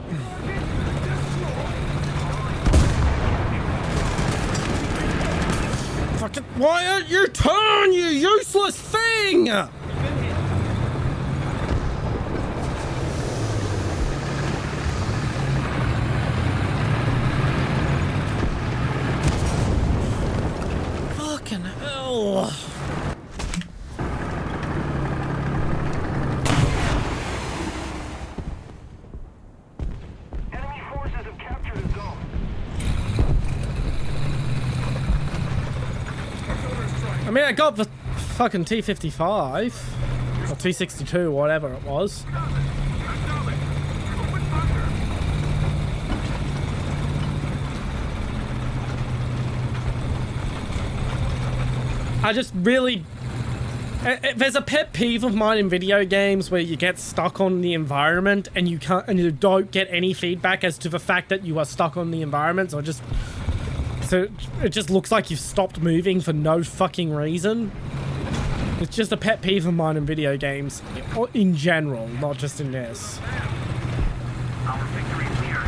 Fucking, why aren't you turn, you useless thing? Fucking hell. I mean, I got the fucking T-55 or T-62, whatever it was. I just really... There's a pet peeve of mine in video games where you get stuck on the environment and you can't, and you don't get any feedback as to the fact that you are stuck on the environment. So So it just looks like you've stopped moving for no fucking reason. It's just a pet peeve of mine in video games, in general, not just in this. Our victory is near.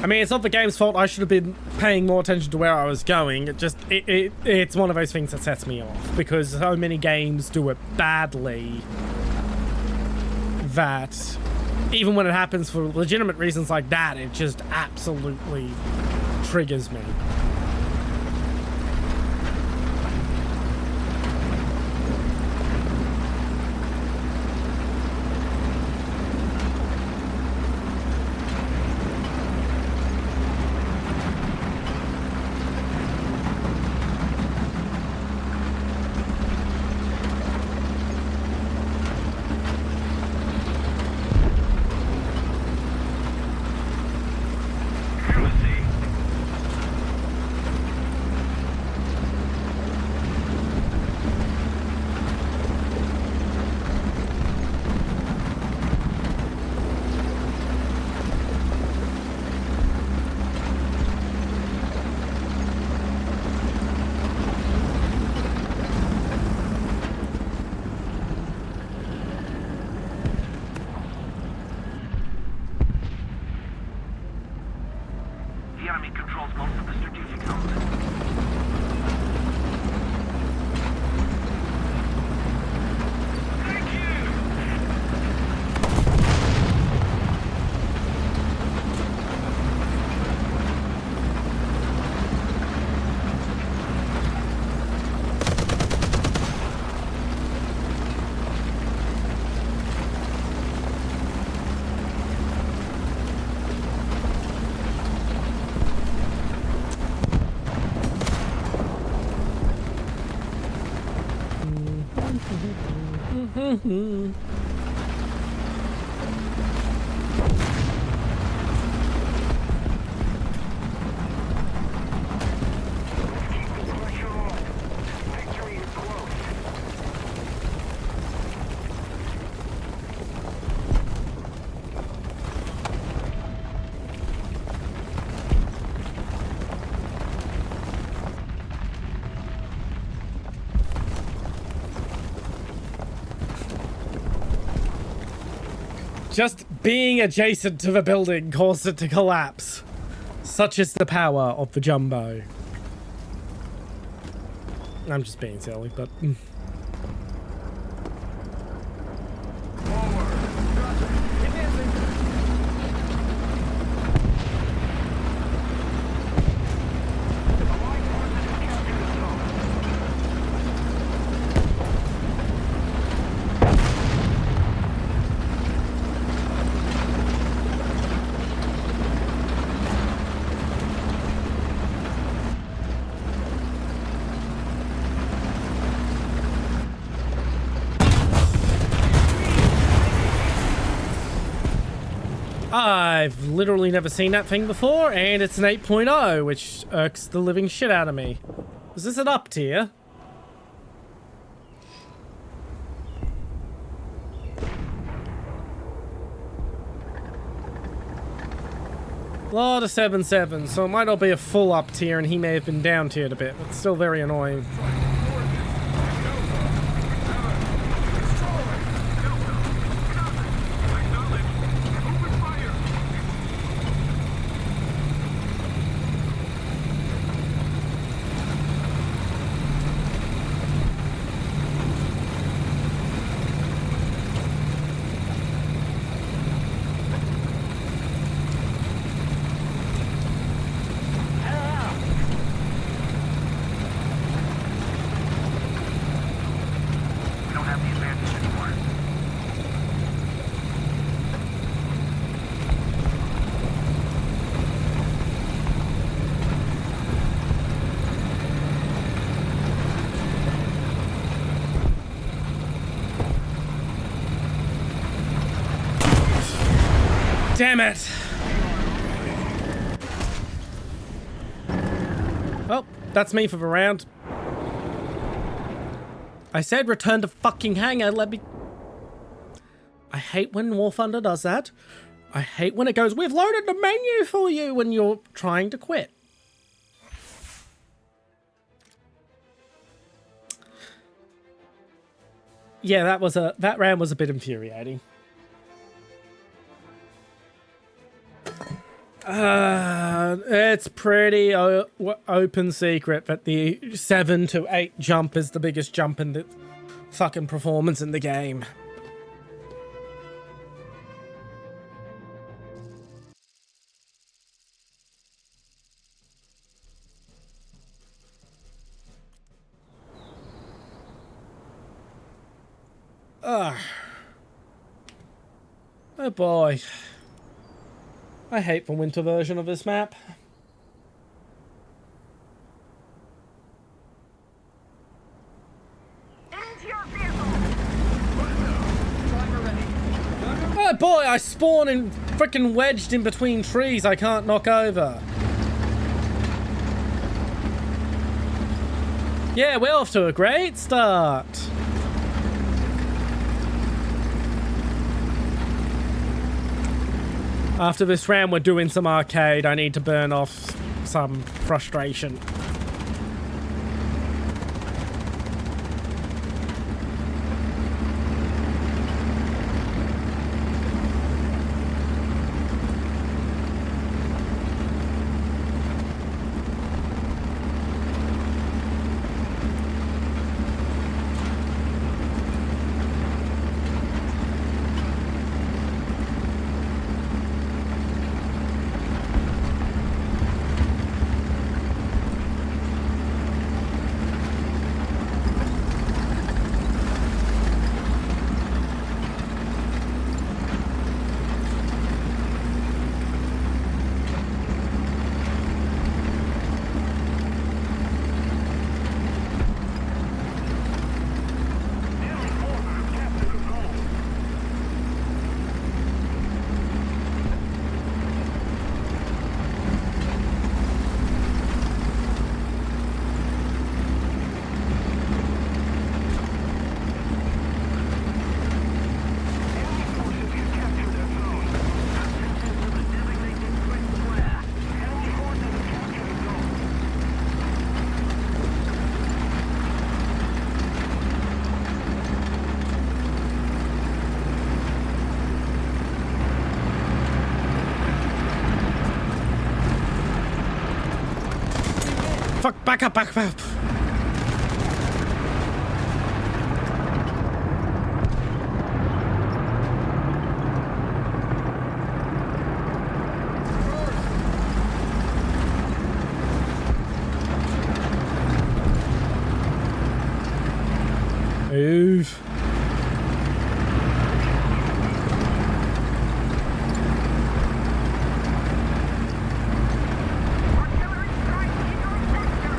I mean, it's not the game's fault. I should have been paying more attention to where I was going. It's one of those things that sets me off because so many games do it badly that even when it happens for legitimate reasons like that, it just absolutely triggers me. The enemy controls most of the strategic elements. Thank you! Pressure on. Victory is close. Just being adjacent to the building caused it to collapse. Such is the power of the jumbo. I'm just being silly, but... I've literally never seen that thing before, and it's an 8.0, which irks the living shit out of me. Is this an up tier? Lot of 7.7, so it might not be a full up tier, and he may have been down tiered a bit, but still very annoying. Damn it! Well, that's me for the round. I said return to fucking hangar, let me... I hate when Warthunder does that. I hate when it goes, we've loaded the menu for you when you're trying to quit. Yeah, that round was a bit infuriating. It's pretty open secret that the 7 to 8 jump is the biggest jump in the fucking performance in the game. Ugh. Oh boy. I hate the winter version of this map. Into your vehicle! Driver ready. Gunner Oh boy, I spawn in freaking wedged in between trees I can't knock over. Yeah, we're off to a great start. After this round, we're doing some arcade. I need to burn off some frustration. Fuck, back up, back up. Move. Artillery strike in your sector!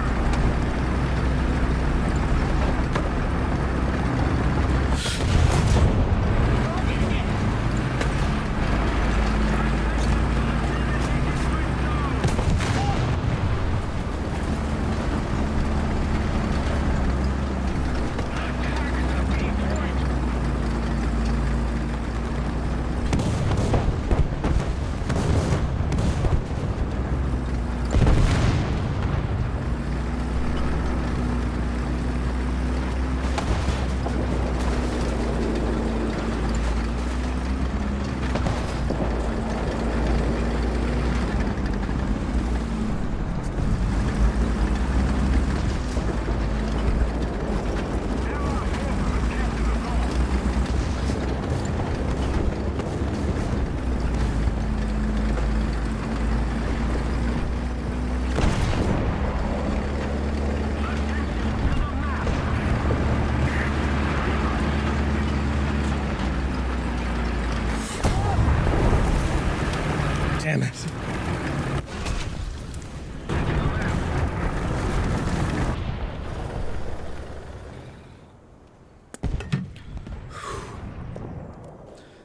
Damn it.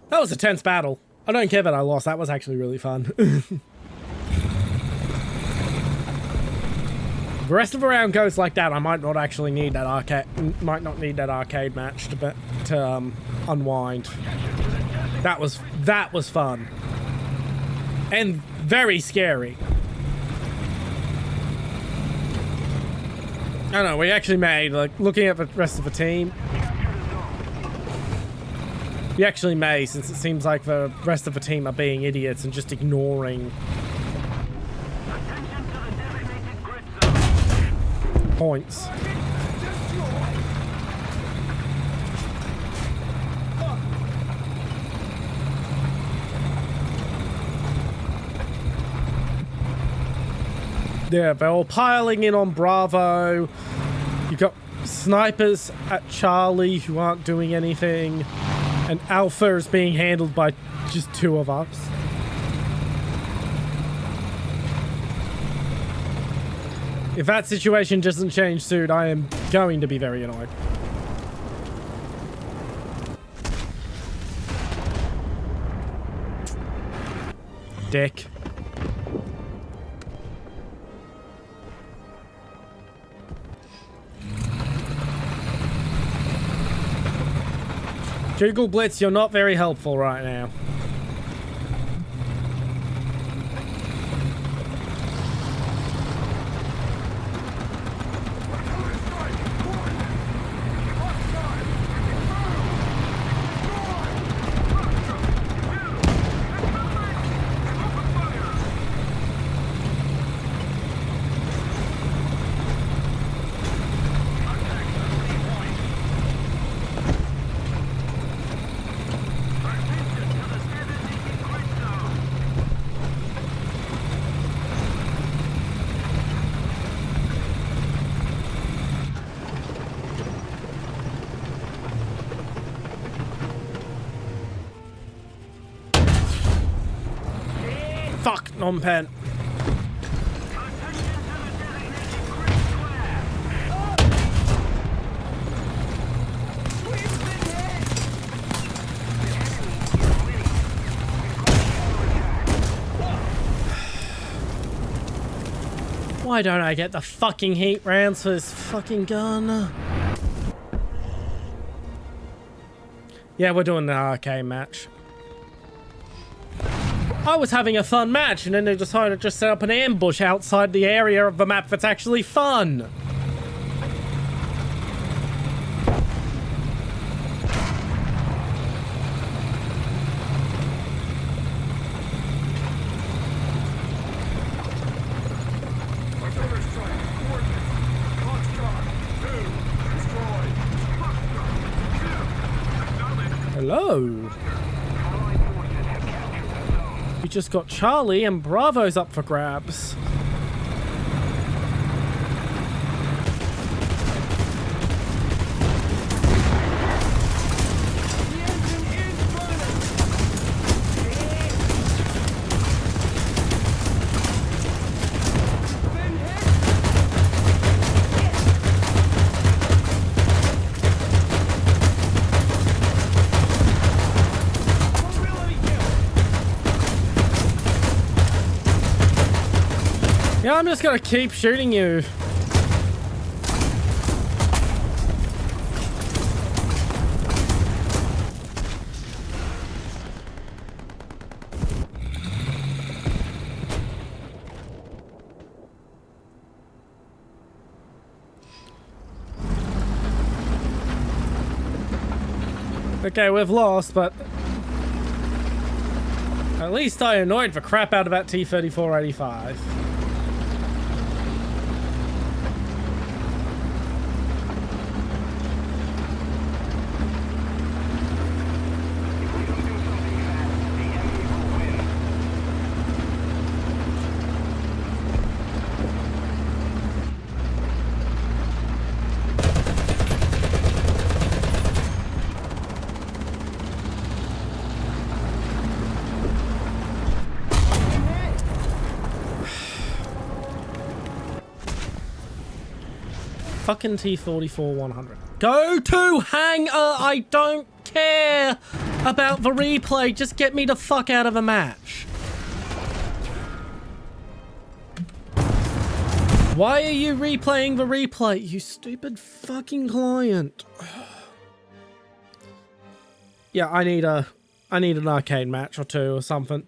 That was a tense battle. I don't care that I lost. That was actually really fun. the rest of the round goes like that, I might not actually need that arcade. Might not need that arcade match to unwind. That was fun and very scary. I don't know. We actually made, like, looking at the rest of the team. We actually may, since it seems like the rest of the team are being idiots and just ignoring points. Yeah, they're all piling in on Bravo. You've got snipers at Charlie who aren't doing anything. And Alpha is being handled by just two of us. If that situation doesn't change soon, I am going to be very annoyed. Dick. Google Blitz, you're not very helpful right now. Fuck, non-pen. Why don't I get the fucking heat rounds for this fucking gun? Yeah, we're doing the arcade match. I was having a fun match, and then they decided to just set up an ambush outside the area of the map that's actually fun. Hello. We just got Charlie and Bravo's up for grabs. Yeah, I'm just gonna keep shooting you. Okay, we've lost, but at least I annoyed the crap out of that T-3485. Fucking T-44-100. Go to hangar! I don't care about the replay. Just get me the fuck out of the match. Why are you replaying the replay, you stupid fucking client? Yeah, I need an arcade match or two or something.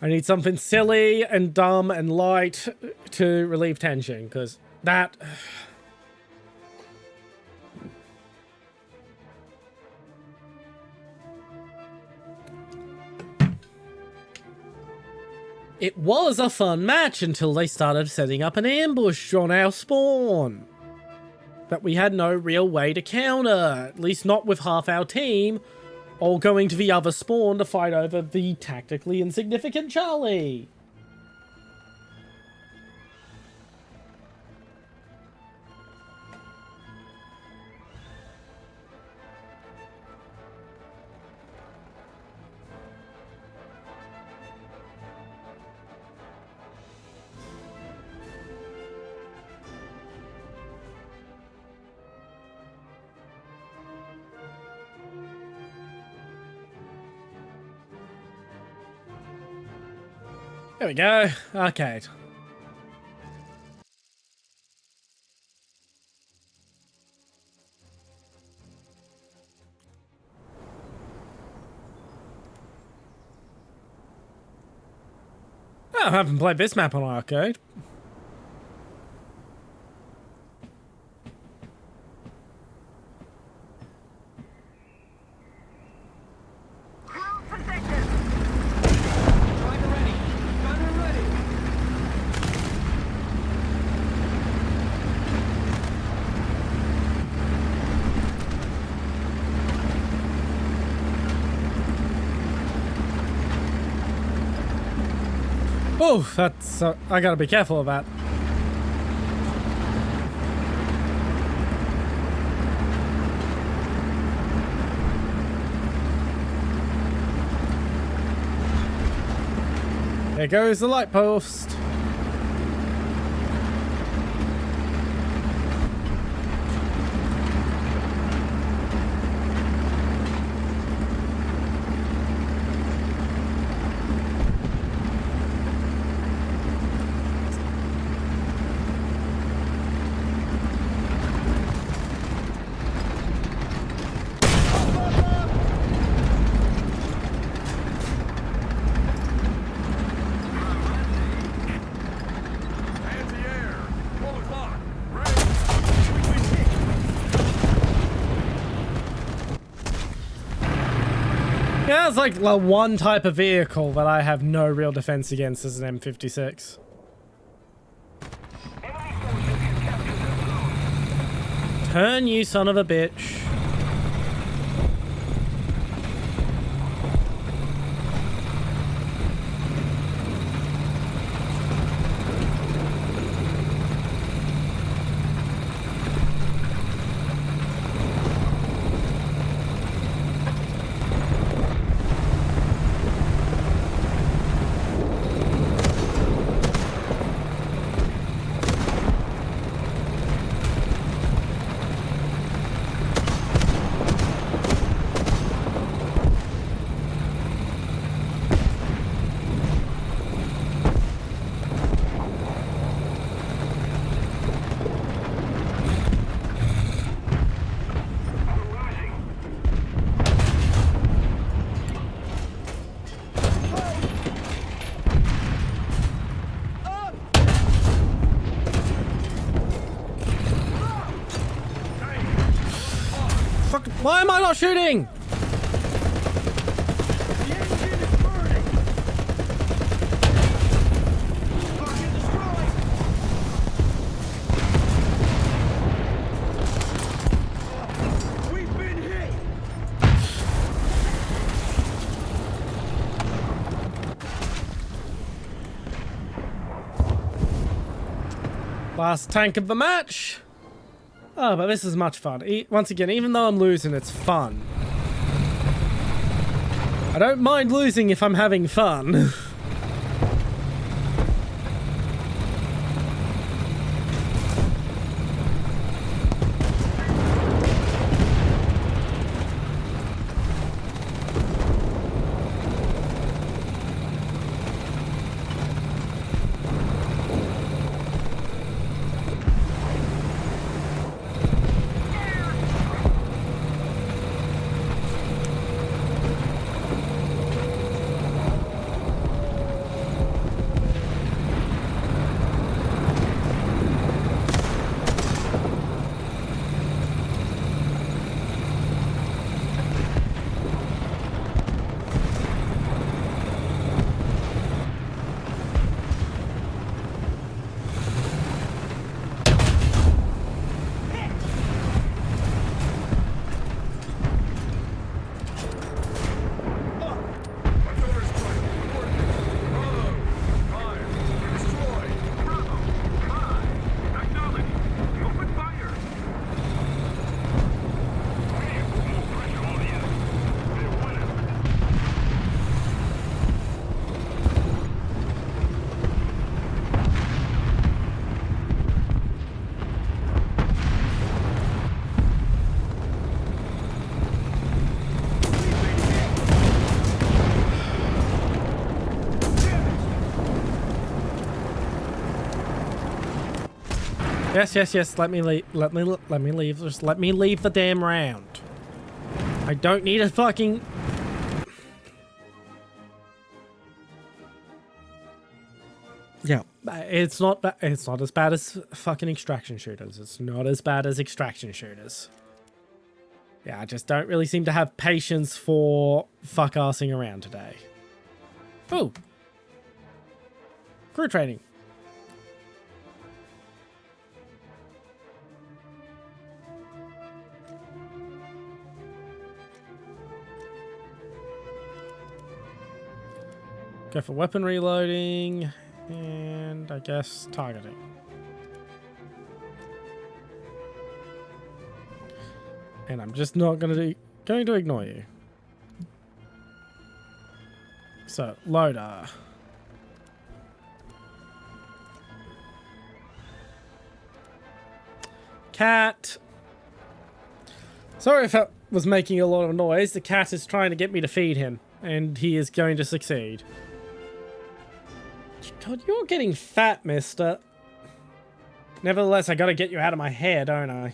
I need something silly and dumb and light to relieve tension, because that... It was a fun match until they started setting up an ambush on our spawn that we had no real way to counter, at least not with half our team, all going to the other spawn to fight over the tactically insignificant Charlie. There we go. Arcade. Oh, I haven't played this map on arcade. Driver ready. Gunner ready. Oh, that's... I gotta be careful of that. There goes the light post. Hands in the air. Pull the clock. Ready. Yeah, it's like the one type of vehicle that I have no real defense against is an M56. Enemy forces have captured that zone. Turn, you son of a bitch. Fuck, why am I not shooting? The engine is burning. Target destroyed. We've been hit. Last tank of the match. Oh, but this is much fun. Once again, even though I'm losing, it's fun. I don't mind losing if I'm having fun. Yes, yes, yes. Let me leave. Let me leave. Just let me leave the damn round. I don't need a fucking... Yeah, it's not as bad as fucking extraction shooters. It's not as bad as extraction shooters. Yeah, I just don't really seem to have patience for fuck-assing around today. Oh. Crew training. Go for weapon reloading, and I guess targeting. And I'm just not going to ignore you. So, loader. Cat. Sorry if that was making a lot of noise. The cat is trying to get me to feed him, and he is going to succeed. God, you're getting fat, mister. Nevertheless, I gotta get you out of my hair, don't I?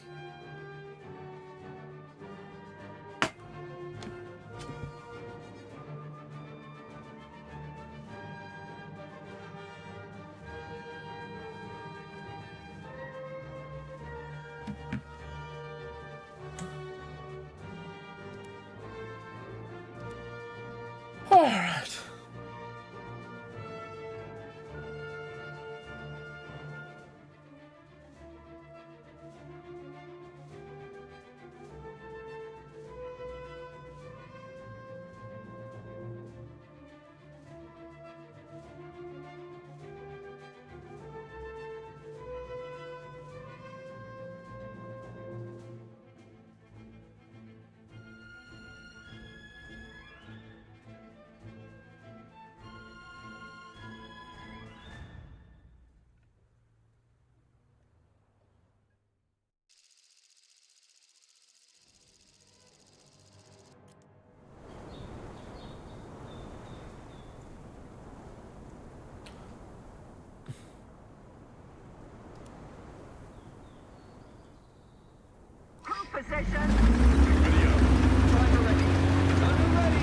Alright. Position. Video. Driver ready. Gunner ready.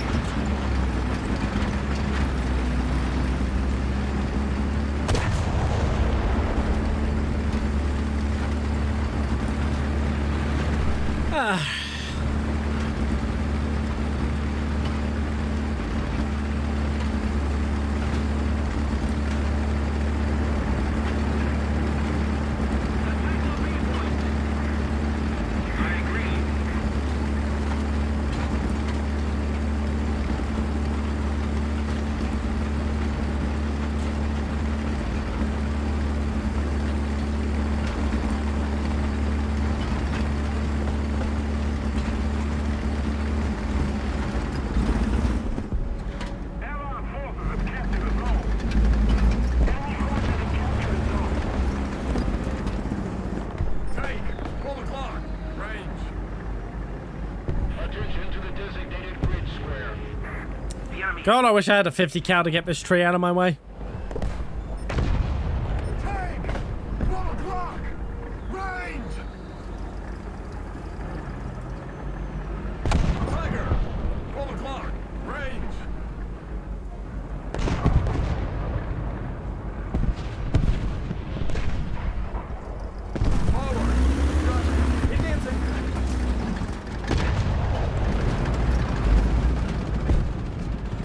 Ah. God, I wish I had a 50 cal to get this tree out of my way. Tank! 1 o'clock! Range! Tiger! 12 o'clock! Range! Forward! Keep dancing!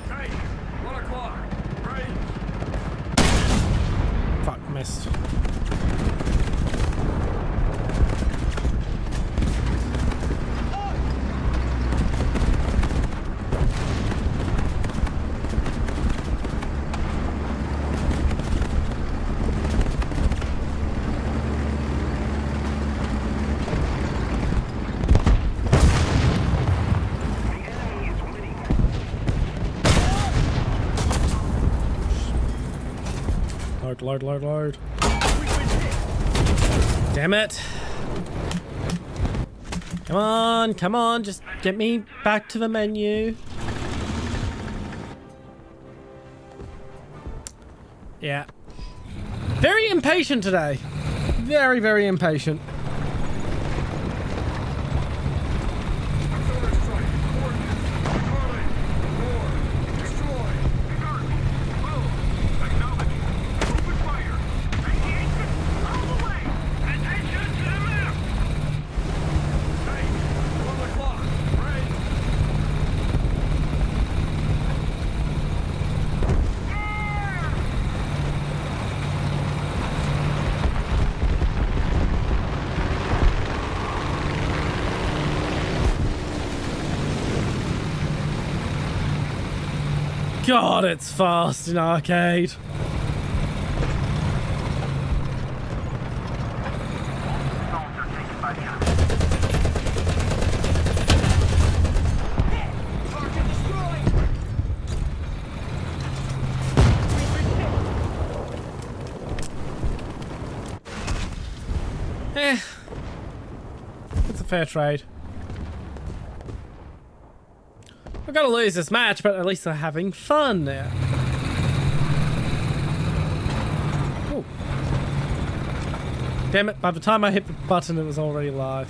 Tank! 1 o'clock! Range! Fuck, missed. Load, load, load, load. Damn it. Come on, just get me back to the menu. Yeah. Very impatient today. very, very impatient. Artillery strike. Coordinates. Charlie. 4. Destroy. Move. Acknowledge. Open fire. Radiation all the way. Attention to the map. Hey, 12 o'clock. Range. God, it's fast in arcade. Target destroyed. It's a fair trade. We're gonna lose this match, but at least they're having fun now. Ooh. Damn it, by the time I hit the button, it was already live.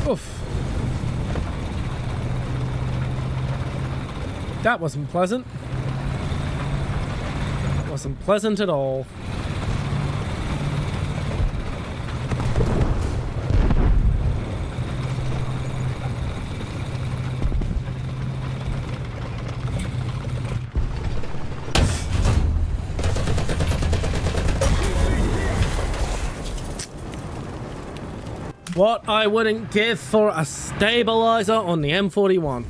Oof. That wasn't pleasant. Wasn't pleasant at all. What I wouldn't give for a stabilizer on the M41.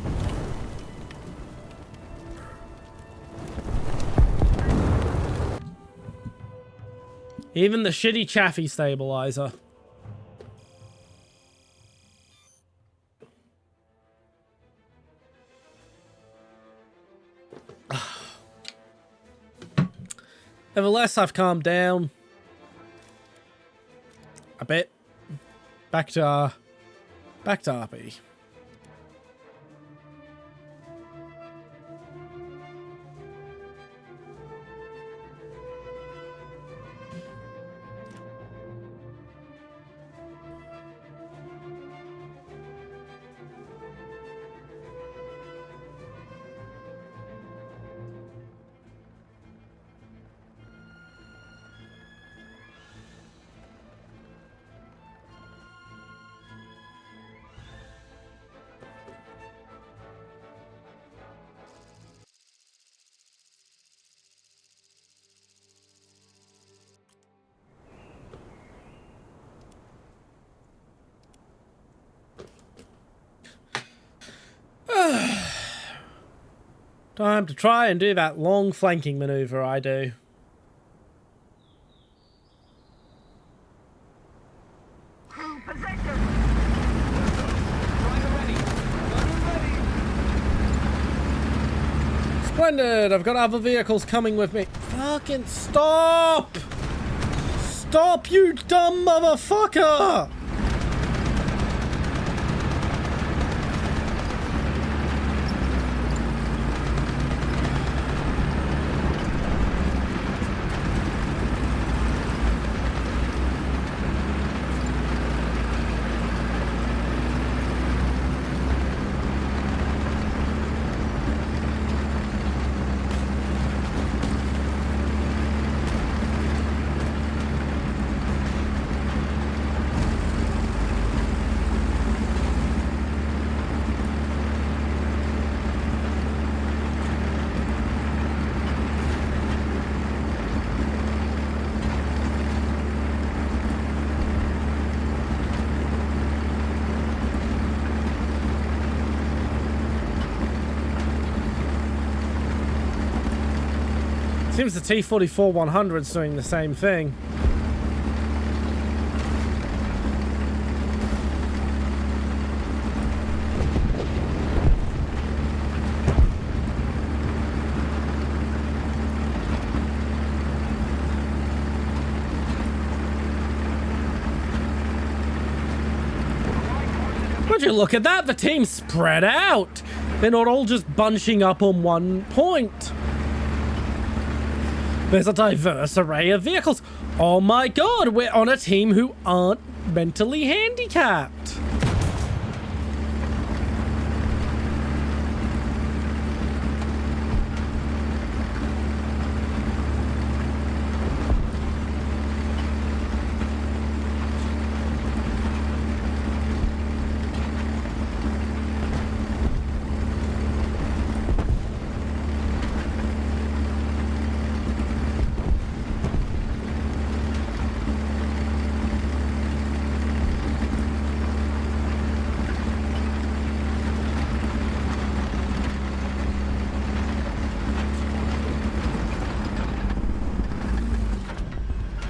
Even the shitty Chaffee stabilizer. Nevertheless, I've calmed down a bit. Back to RP. Time to try and do that long flanking maneuver I do. Splendid! I've got other vehicles coming with me. Fucking stop! Stop, you dumb motherfucker! Seems the T-44-100's doing the same thing. Would you look at that? The team's spread out. They're not all just bunching up on one point. There's a diverse array of vehicles. Oh my god, we're on a team who aren't mentally handicapped.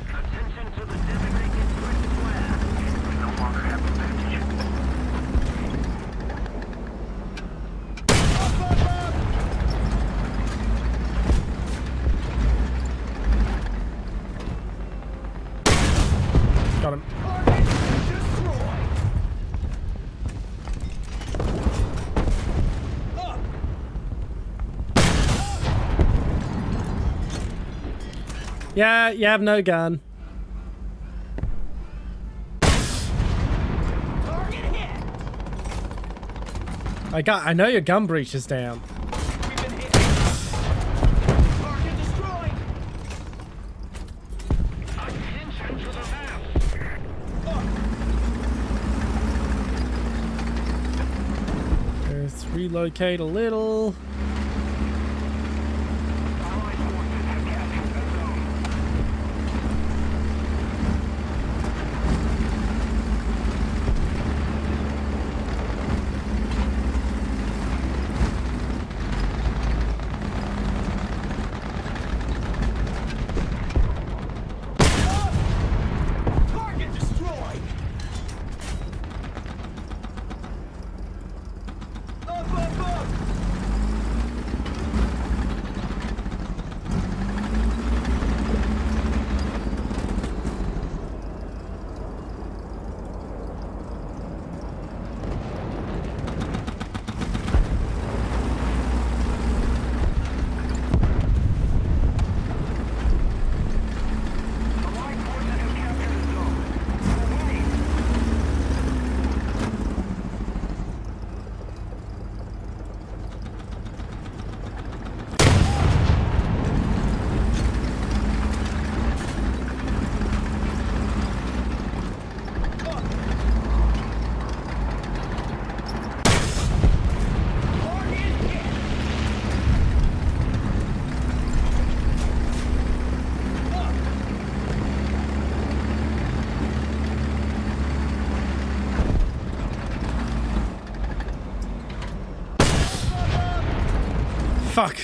Attention to the designated switch square. We no longer have advantage. Got him. Yeah, you have no gun. Target hit. I know your gun breach is down. We've been hit. Target destroyed. Attention to the map. Let's relocate a little. Allied forces have captured the zone. Target destroyed. Up. Allied forces have captured the zone. Away. Fuck.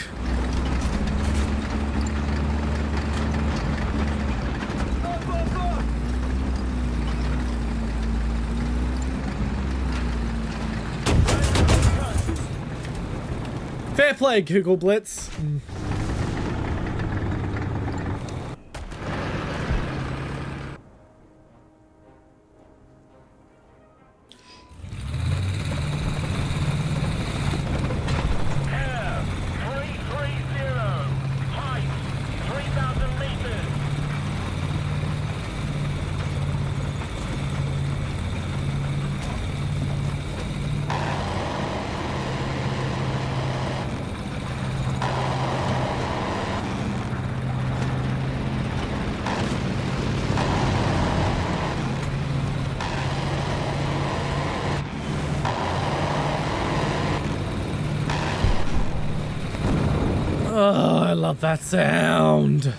Fair play, Google Blitz. Air 330. Height 3,000 meters. Oh, I love that sound.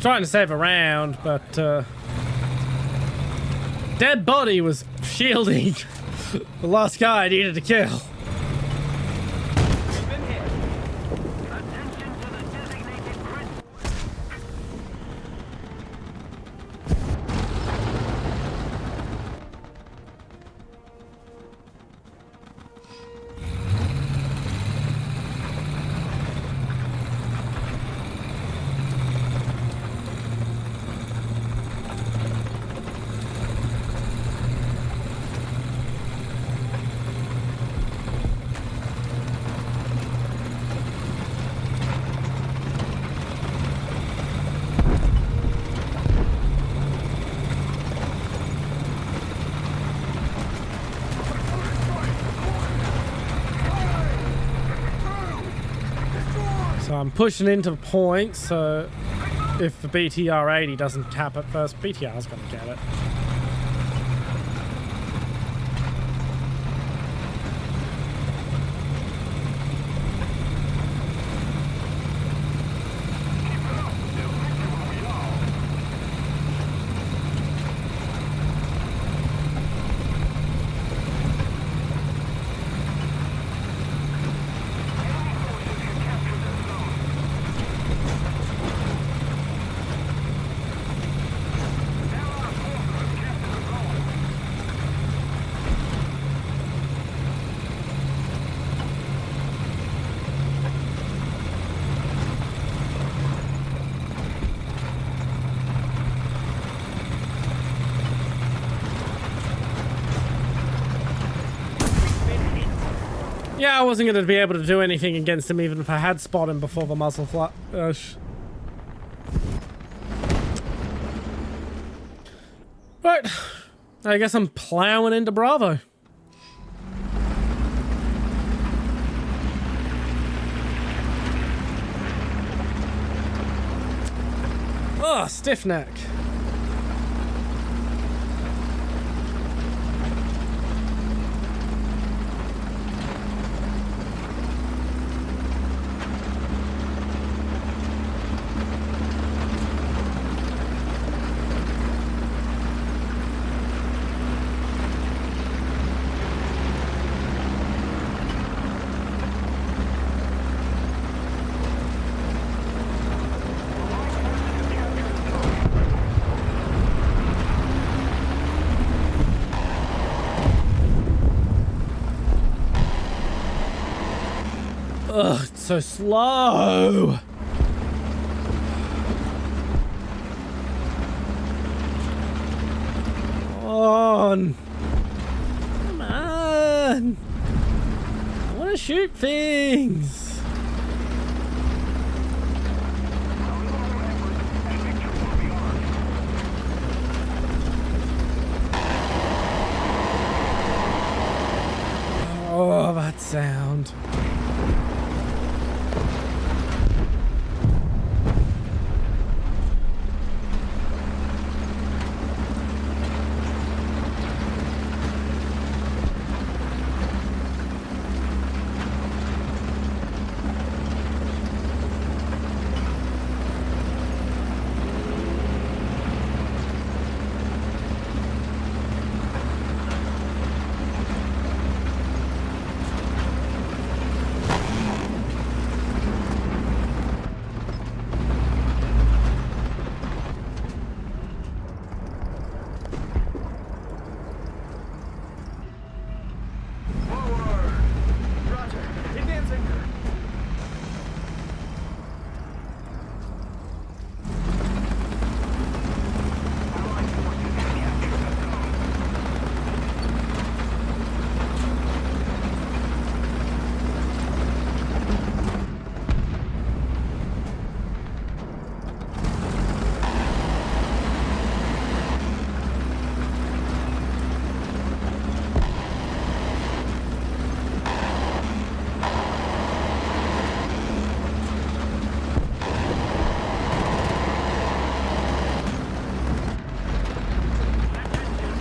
trying to save a round, but dead body was shielding the last guy I needed to kill. We've been hit. Attention to the designated grid. So I'm pushing into points, so if the BTR 80 doesn't cap it first, BTR's gonna get it. Yeah, I wasn't going to be able to do anything against him even if I had spotted him before the muzzle flash. Right. I guess I'm plowing into Bravo. Oh, stiff neck. Ugh, it's so slow. Come on. Come on. I want to shoot things. Oh, that sound.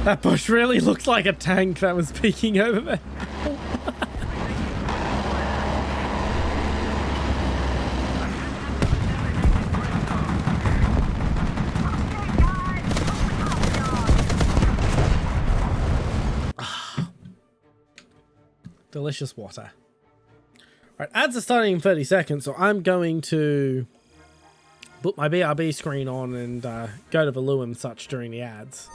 That bush really looked like a tank that was peeking over there. delicious water. Right, ads are starting in 30 seconds, so I'm going to put my BRB screen on and go to the loo and such during the ads.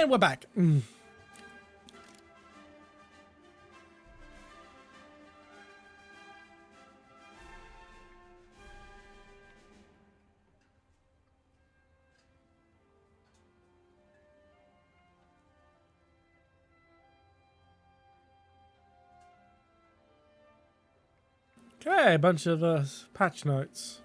And we're back. Okay, a bunch of patch notes.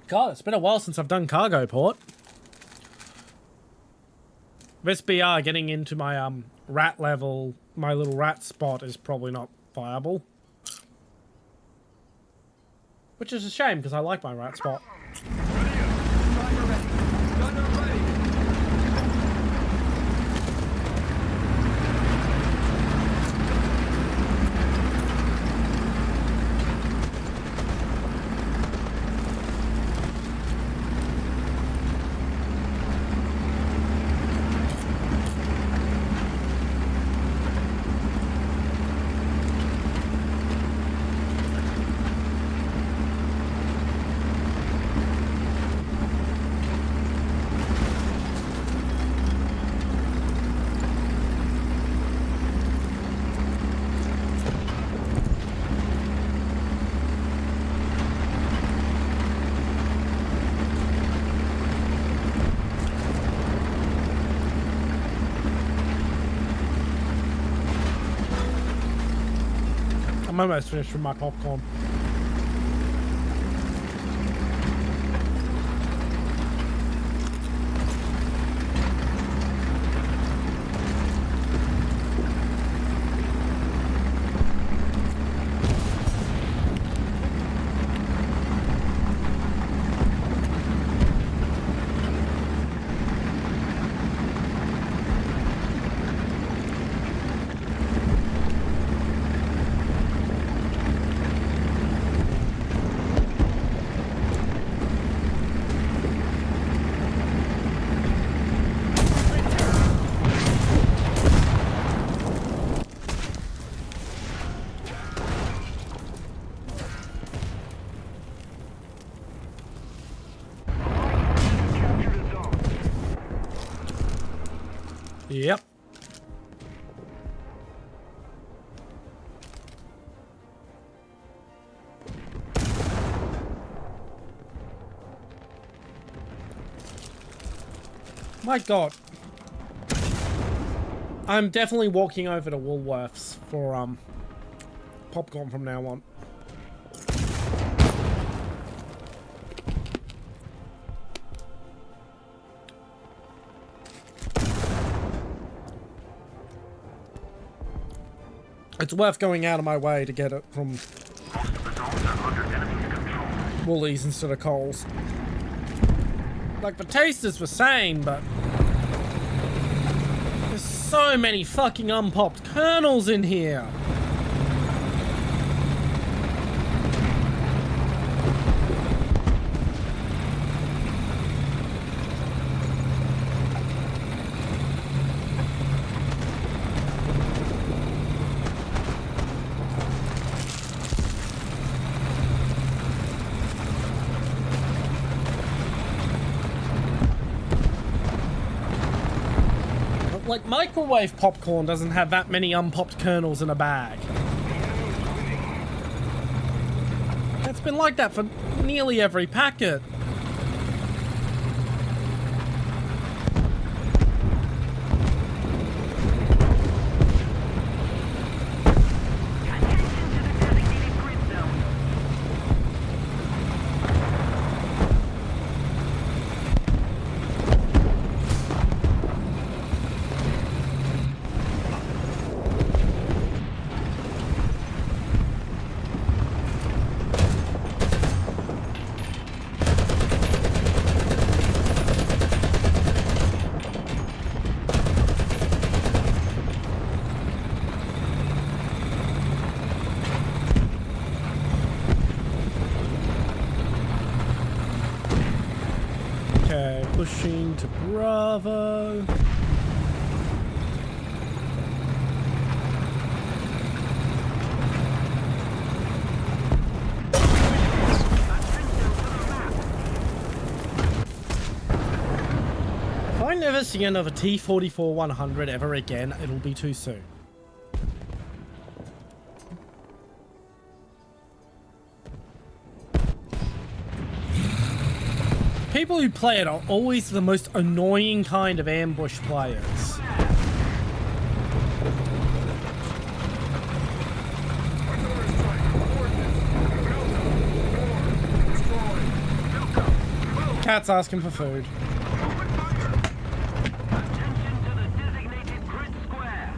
God, it's been a while since I've done cargo port. This BR getting into my rat level, my little rat spot is probably not viable. Which is a shame because I like my rat spot. Ready up. Driver ready. Gunner ready. I'm almost finished with my popcorn. Yep. My God. I'm definitely walking over to Woolworths for popcorn from now on. It's worth going out of my way to get it from Woolies instead of Coles. Like, the taste is the same, but there's so many fucking unpopped kernels in here. Like, microwave popcorn doesn't have that many unpopped kernels in a bag. It's been like that for nearly every packet. Pushing to Bravo. If I never see another T-44-100 ever again, it'll be too soon. People who play it are always the most annoying kind of ambush players. Cat's asking for food. Open fire! Attention to the designated grid square.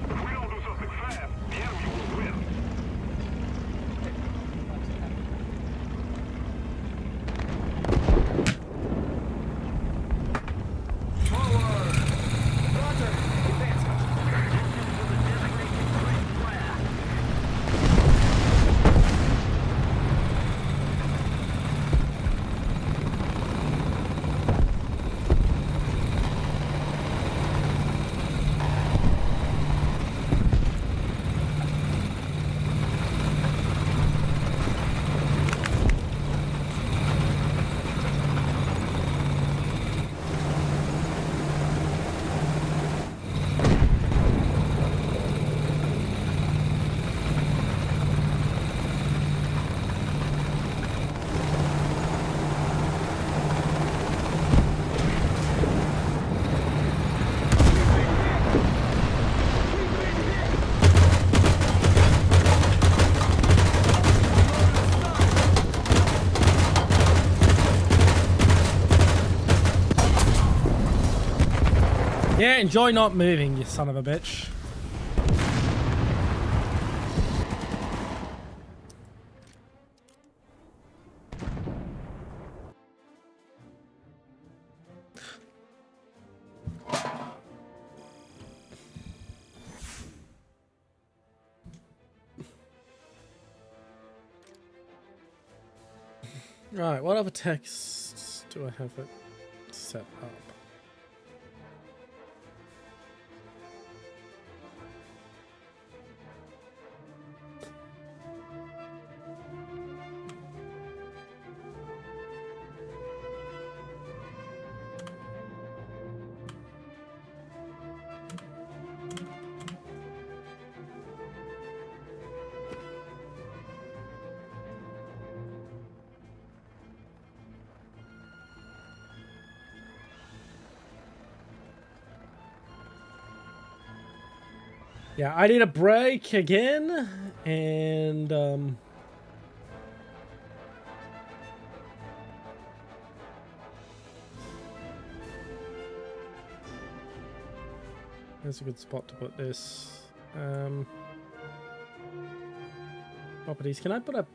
If we don't do something fast, the enemy will win. Forward! Roger! Advance! Attention to the designated grid square. Yeah, enjoy not moving, you son of a bitch. Right, what other texts do I have it set up? Yeah, I need a break again, and there's a good spot to put this. Properties. Can I put a...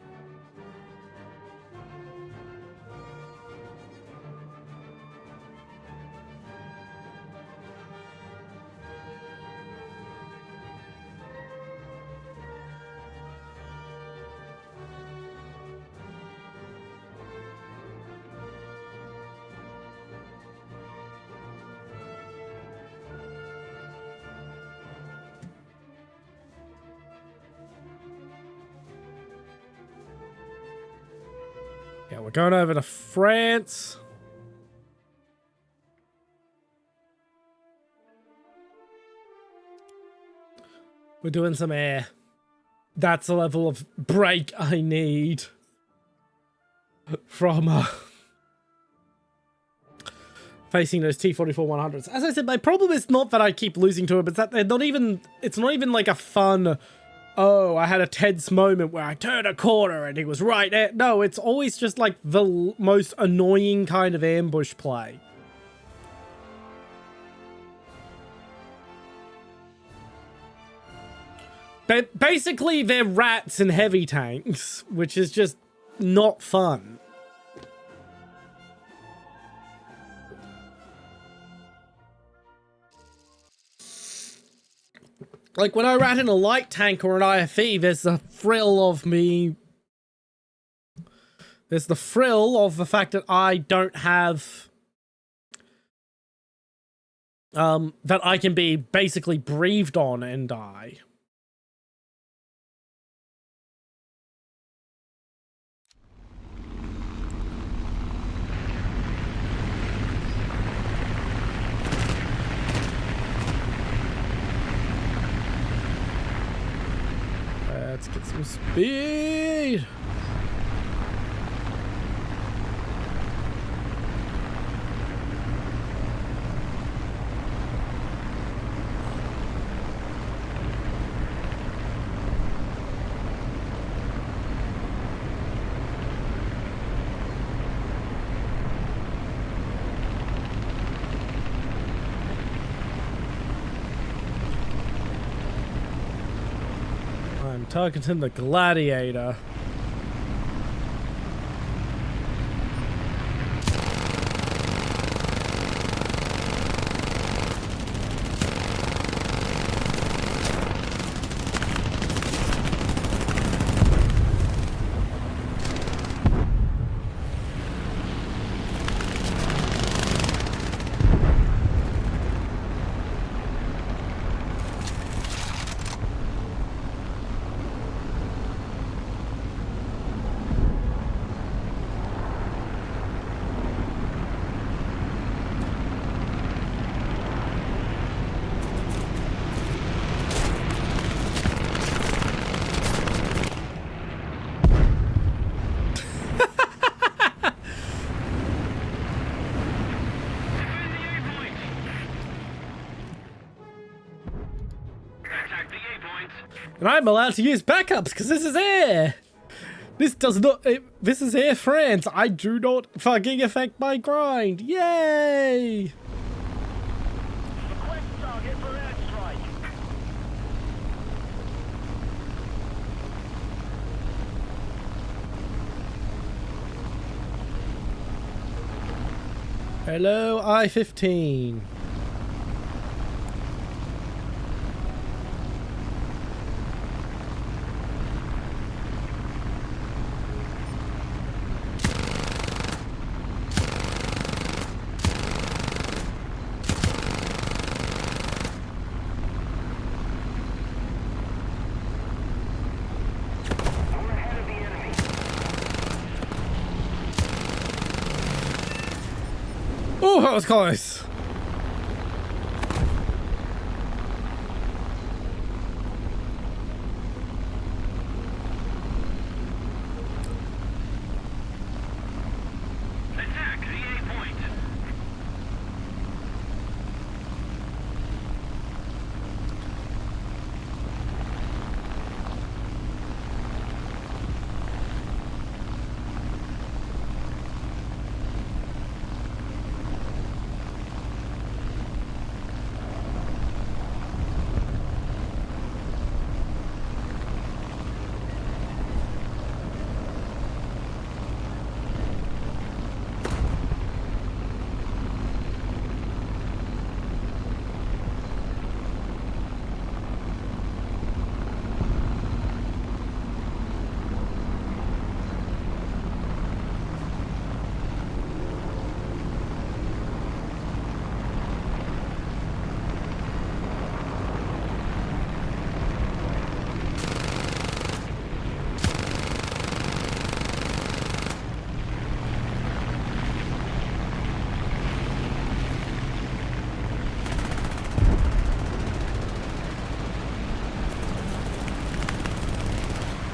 Yeah, we're going over to France. We're doing some air. That's the level of break I need from facing those T-44-100s. As I said, my problem is not that I keep losing to them, it's that they're not even, it's not even like a fun, oh, I had a tense moment where I turned a corner and he was right there. No, it's always just like the most annoying kind of ambush play. But basically, they're rats and heavy tanks, which is just not fun. Like, when I rat in a light tank or an IFE, there's the thrill of me... There's the thrill of the fact that I don't have... that I can be basically breathed on and die. Let's get some speed. Targeting the gladiator. And I'm allowed to use backups because this is air. This does not. This is Air France. I do not fucking affect my grind. Yay! Request target for airstrike. Hello, I-15. We're ahead of the enemy. Oh, that was close. Attack the A point.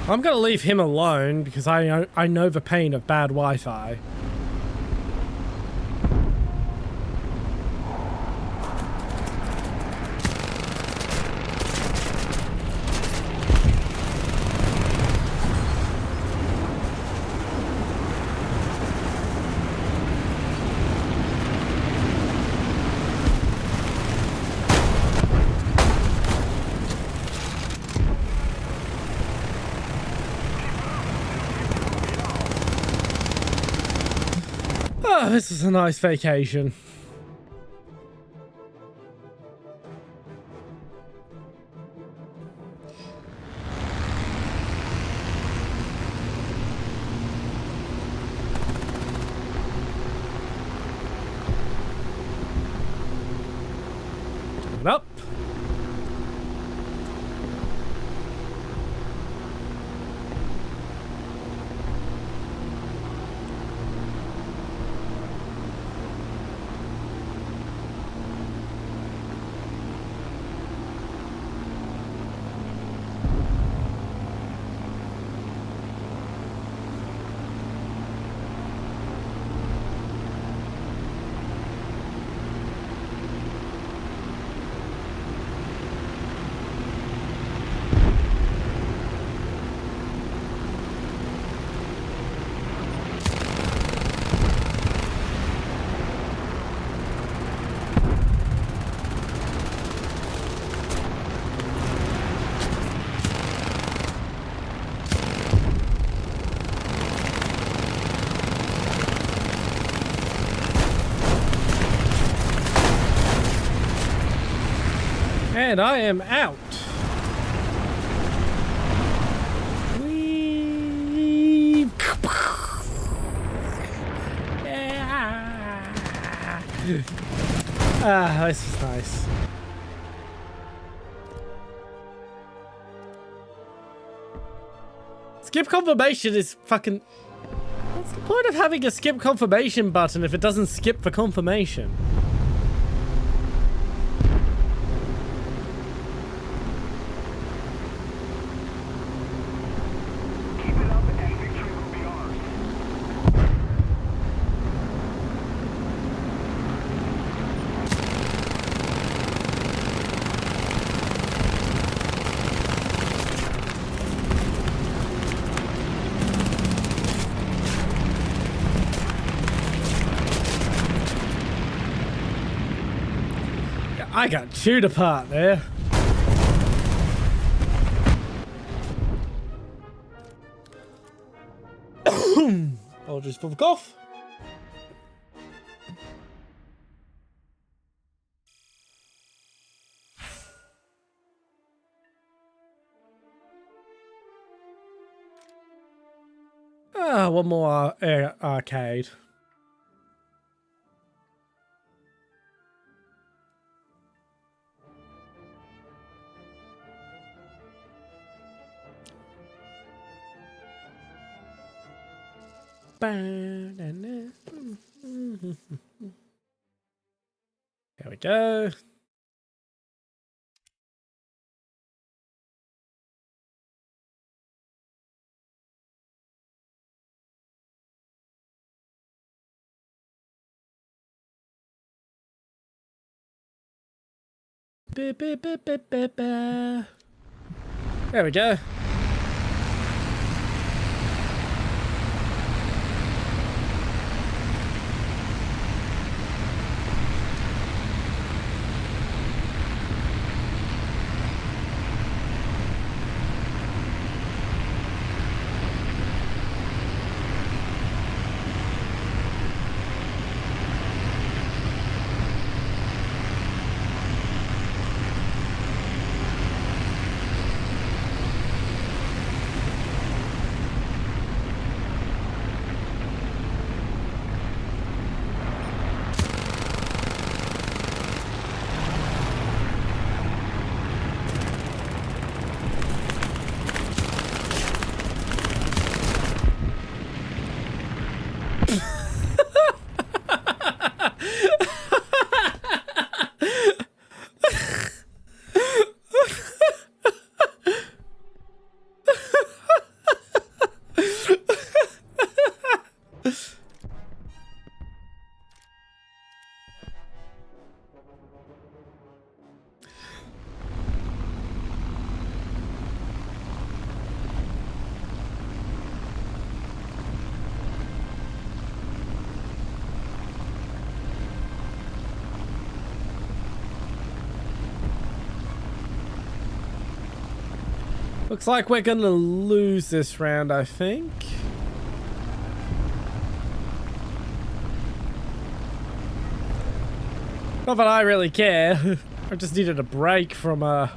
I'm gonna leave him alone because I know the pain of bad Wi-Fi. Oh, this is a nice vacation. Coming up. And I am out. Whee! Ah, this is nice. Skip confirmation is fucking... What's the point of having a skip confirmation button if it doesn't skip the confirmation? Keep it up and victory will be ours. I got chewed apart there. Apologies for the cough. Ah, one more arcade. There we go. There we go. Looks like we're gonna lose this round, I think. Not that I really care. I just needed a break from round.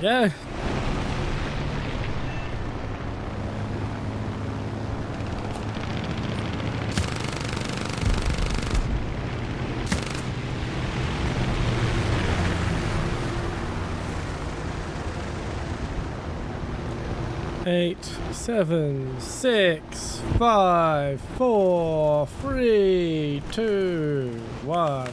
go. Eight, 7, 6, 5, 4, 3, 2, 1.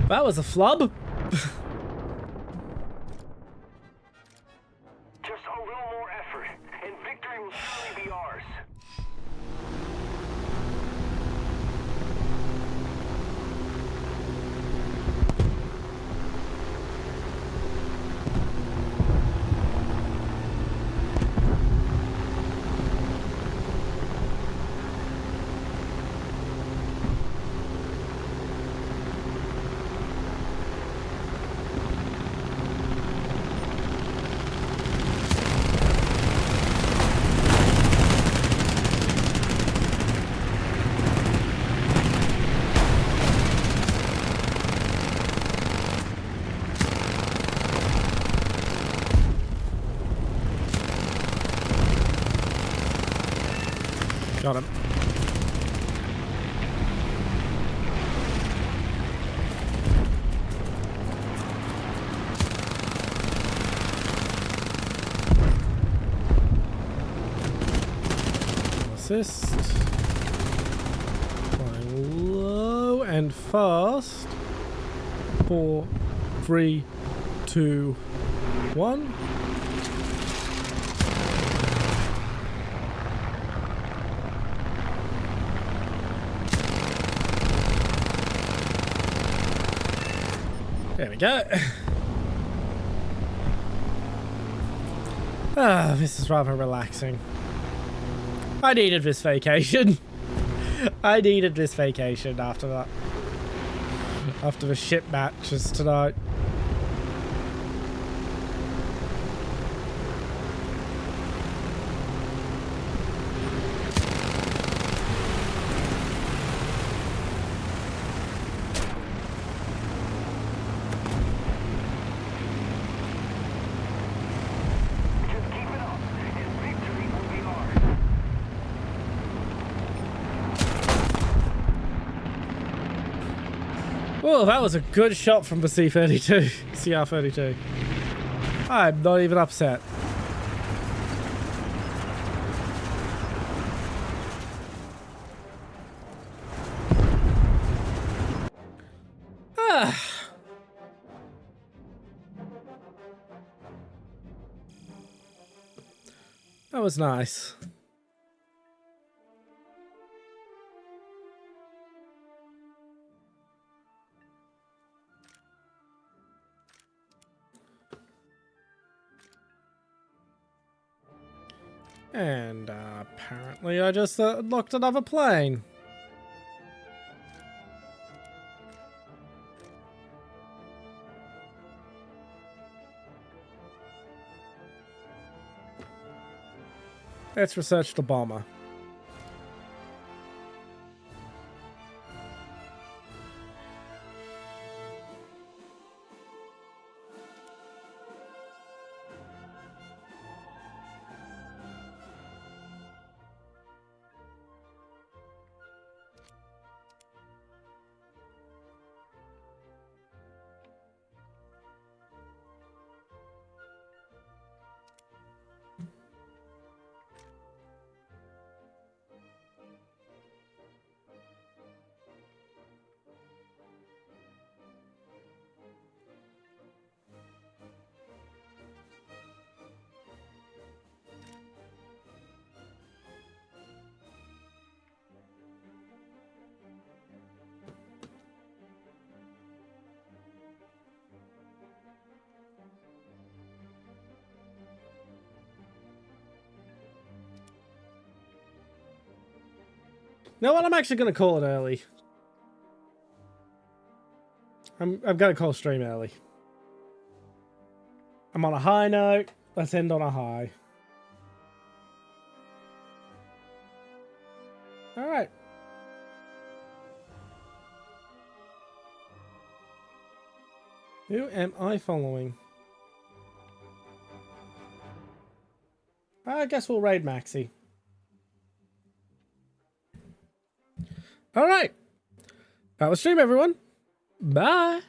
That was a flub. Just a little more effort, and victory will surely be ours. Got him. Assist. Flying low and fast. 4, 3, 2, 1. There we go. Ah, this is rather relaxing. I needed this vacation. I needed this vacation after that. After the shit matches tonight. Just keep it up, and victory will be ours. Oh, that was a good shot from the C-32. CR-32. I'm not even upset. Ah. That was nice. And apparently I just unlocked another plane. Let's research the bomber. You know what? I'm actually going to call it early. I'm going to call stream early. I'm on a high note. Let's end on a high. All right. Who am I following? I guess we'll raid Maxi. All right. That was stream, everyone. Bye.